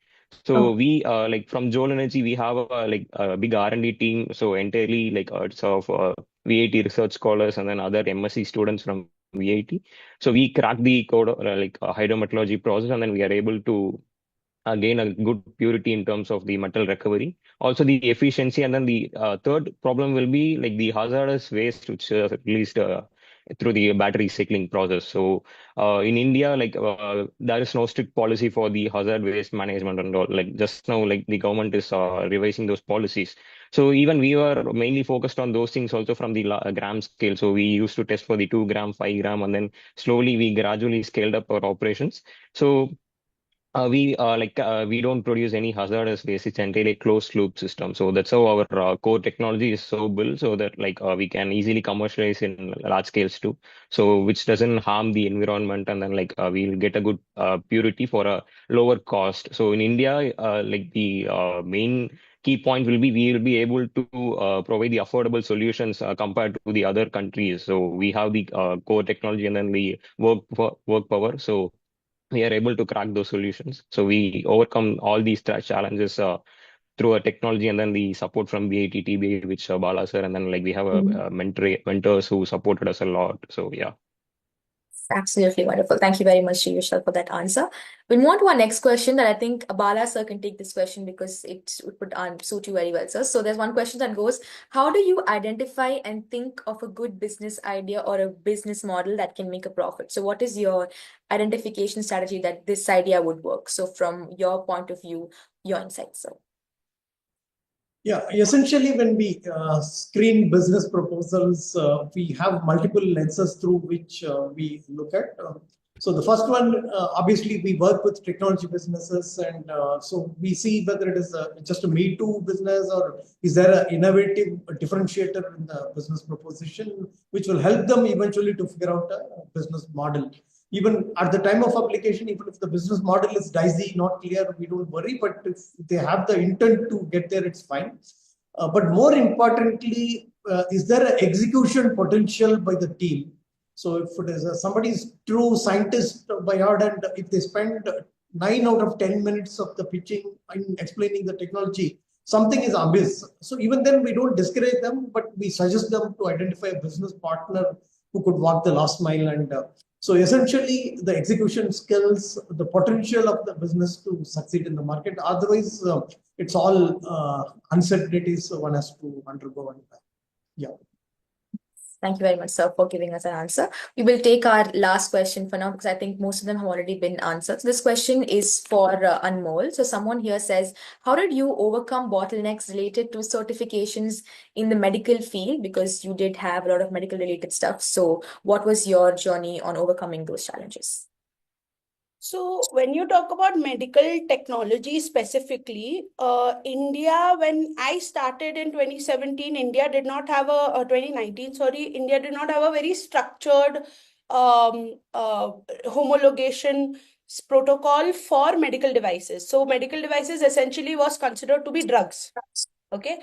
So we like from Jol Energy, we have a big R&D team. So entirely like it's of VIT research scholars and then other MSc students from VIT. So we crack the code hydrometallurgy process, and then we are able to gain a good purity in terms of the metal recovery, also the efficiency. And then the third problem will be like the hazardous waste, which is released through the battery recycling process. So in India, like there is no strict policy for the hazard waste management and all. Like just now, like the government is revising those policies. So even we were mainly focused on those things also from the gram scale. So we used to test for the 2 gram, 5 gram, and then slowly we gradually scaled up our operations. So we don't produce any hazardous waste. It's entirely a closed loop system. So that's how our core technology is so built, so that we can easily commercialize in large scales too. So which doesn't harm the environment, and then we'll get a good purity for a lower cost. So in India, the main key point will be we will be able to provide the affordable solutions compared to the other countries. So we have the core technology and then the work power. So we are able to crack those solutions. So we overcome all these challenges through a technology and then the support from VIT TBA, which Bala sir, and then like we have a mentors who supported us a lot. So yeah. Absolutely wonderful. Thank you very much, Shri Vishal, for that answer. We'll move on to our next question that I think Bala sir can take this question because it would suit you very well, sir. So there's one question that goes, how do you identify and think of a good business idea or a business model that can make a profit? So what is your identification strategy that this idea would work? So from your point of view, your insights, sir. Yeah, essentially, when we screen business proposals, we have multiple lenses through which we look at. So the first one, obviously, we work with technology businesses, and so we see whether it is just a Me Too business or is there an innovative differentiator in the business proposition, which will help them eventually to figure out a business model. Even at the time of application, even if the business model is dicey, not clear, we don't worry. But if they have the intent to get there, it's fine. But more importantly, is there an execution potential by the team? So if it is somebody's true scientist by heart, and if they spend 9 out of 10 minutes of the pitching and explaining the technology, something is amiss. So even then, we don't discourage them, but we suggest them to identify a business partner who could walk the last mile. And so essentially, the execution skills, the potential of the business to succeed in the market. Otherwise, it's all uncertainties one has to undergo. And, yeah. Thank you very much, sir, for giving us an answer. We will take our last question for now because I think most of them have already been answered. So this question is for Anmol. So someone here says, how did you overcome bottlenecks related to certifications in the medical field? Because you did have a lot of medical related stuff. So what was your journey on overcoming those challenges? So when you talk about medical technology specifically, India, when I started in 2017, India did not have 2019, sorry, India did not have a very structured homologation protocol for medical devices. So medical devices essentially was considered to be drugs. Okay.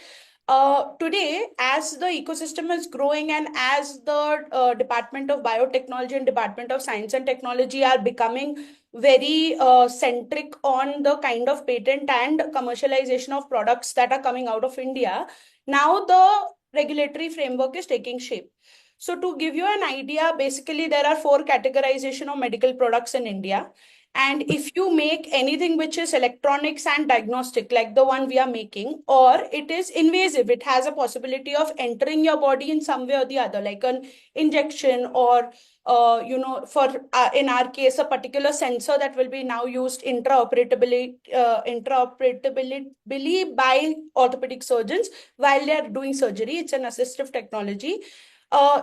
Today, as the ecosystem is growing and as the Department of Biotechnology and Department of Science and Technology are becoming very centric on the kind of patent and commercialization of products that are coming out of India, now the regulatory framework is taking shape. So to give you an idea, basically there are 4 categorization of medical products in India. And if you make anything which is electronics and diagnostic, like the one we are making, or it is invasive, it has a possibility of entering your body in some way or the other, like an injection or, for in our case, a particular sensor that will be now used intraoperatively by orthopedic surgeons while they are doing surgery. It's an assistive technology.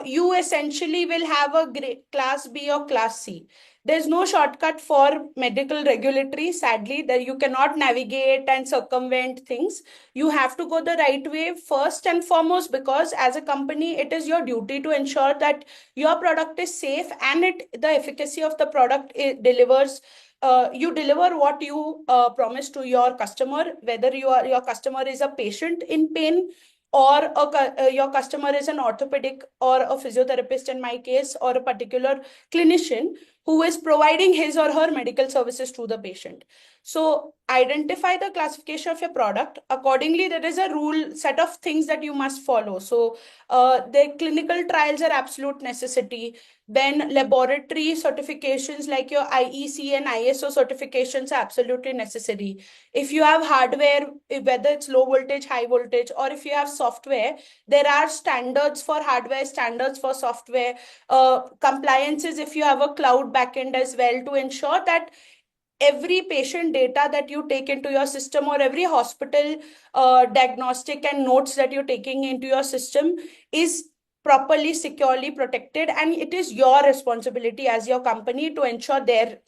You essentially will have a class B or class C. There's no shortcut for medical regulatory, sadly, that you cannot navigate and circumvent things. You have to go the right way first and foremost, because as a company, it is your duty to ensure that your product is safe and the efficacy of the product delivers. You deliver what you promise to your customer, whether your customer is a patient in pain, or your customer is an orthopedic or a physiotherapist in my case, or a particular clinician who is providing his or her medical services to the patient. So identify the classification of your product. Accordingly, there is a rule set of things that you must follow. So the clinical trials are absolute necessity. Then laboratory certifications like your IEC and ISO certifications are absolutely necessary. If you have hardware, whether it's low voltage, high voltage, or if you have software, there are standards for hardware, standards for software, compliances if you have a cloud backend as well, to ensure that every patient data that you take into your system, or every hospital diagnostic and notes that you're taking into your system is properly, securely protected, and it is your responsibility as your company to ensure their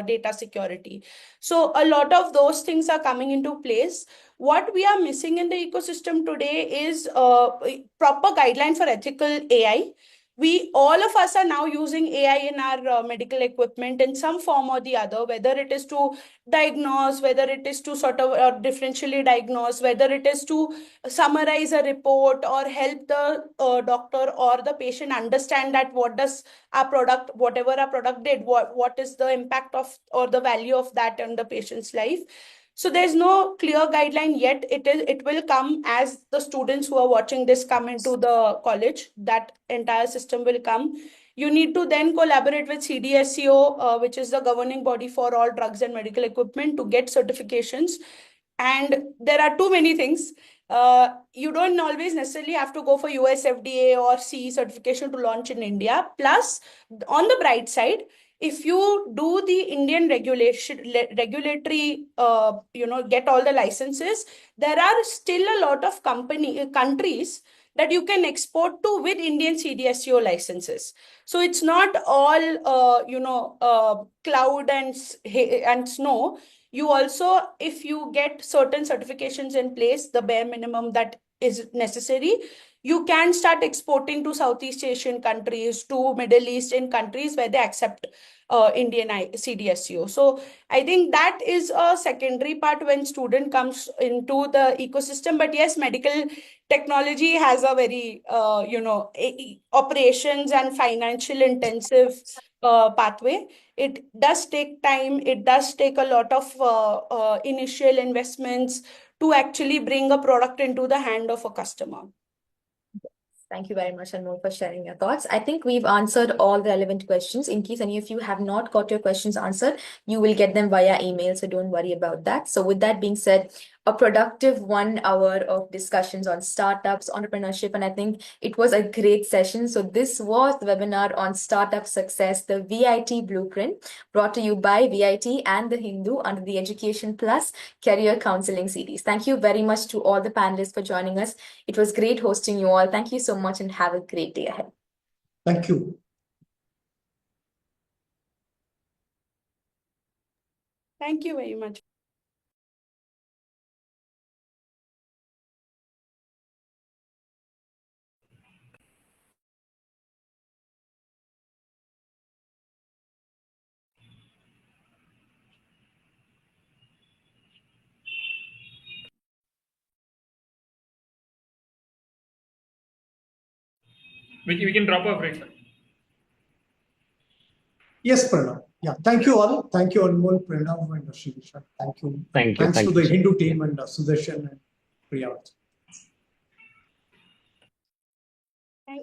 data security. So a lot of those things are coming into place. What we are missing in the ecosystem today is proper guideline for ethical AI. all of us are now using AI in our medical equipment in some form or the other, whether it is to diagnose, whether it is to sort of differentially diagnose, whether it is to summarize a report or help the doctor or the patient understand that what does our product, whatever our product did, what is the impact of or the value of that on the patient's life. So there's no clear guideline yet. It will come as the students who are watching this come into the college. That entire system will come. You need to then collaborate with CDSCO, which is the governing body for all drugs and medical equipment, to get certifications. And there are too many things. You don't always necessarily have to go for US FDA or CE certification to launch in India. Plus, on the bright side, if you do the Indian regulatory, get all the licenses, there are still a lot of countries that you can export to with Indian CDSCO licenses. So it's not all, cloud and snow. You also, if you get certain certifications in place, the bare minimum that is necessary, you can start exporting to Southeast Asian countries, to Middle Eastern countries where they accept Indian CDSCO. So I think that is a secondary part when student comes into the ecosystem. But yes, medical technology has a very, operations and financial intensive pathway. It does take time. It does take a lot of initial investments to actually bring a product into the hand of a customer. Thank you very much, Anmol, for sharing your thoughts. I think we've answered all the relevant questions. In case any of you have not got your questions answered, you will get them via email, so don't worry about that. So with that being said, a productive 1 hour of discussions on startups, entrepreneurship, and I think it was a great session. So this was the webinar on startup success, the VIT Blueprint, brought to you by VIT and The Hindu under the Education Plus Career Counseling series. Thank you very much to all the panelists for joining us. It was great hosting you all. Thank you so much and have a great day ahead. Thank you. Thank you very much. We can drop off, right, sir? Yes, Pranav. Yeah, thank you all. Thank you, Anmol, Pranav, and Shri Vishal. Thank you. Thank you. Thanks Thank to you, the sir. Hindu team and Sudarshan and Priya.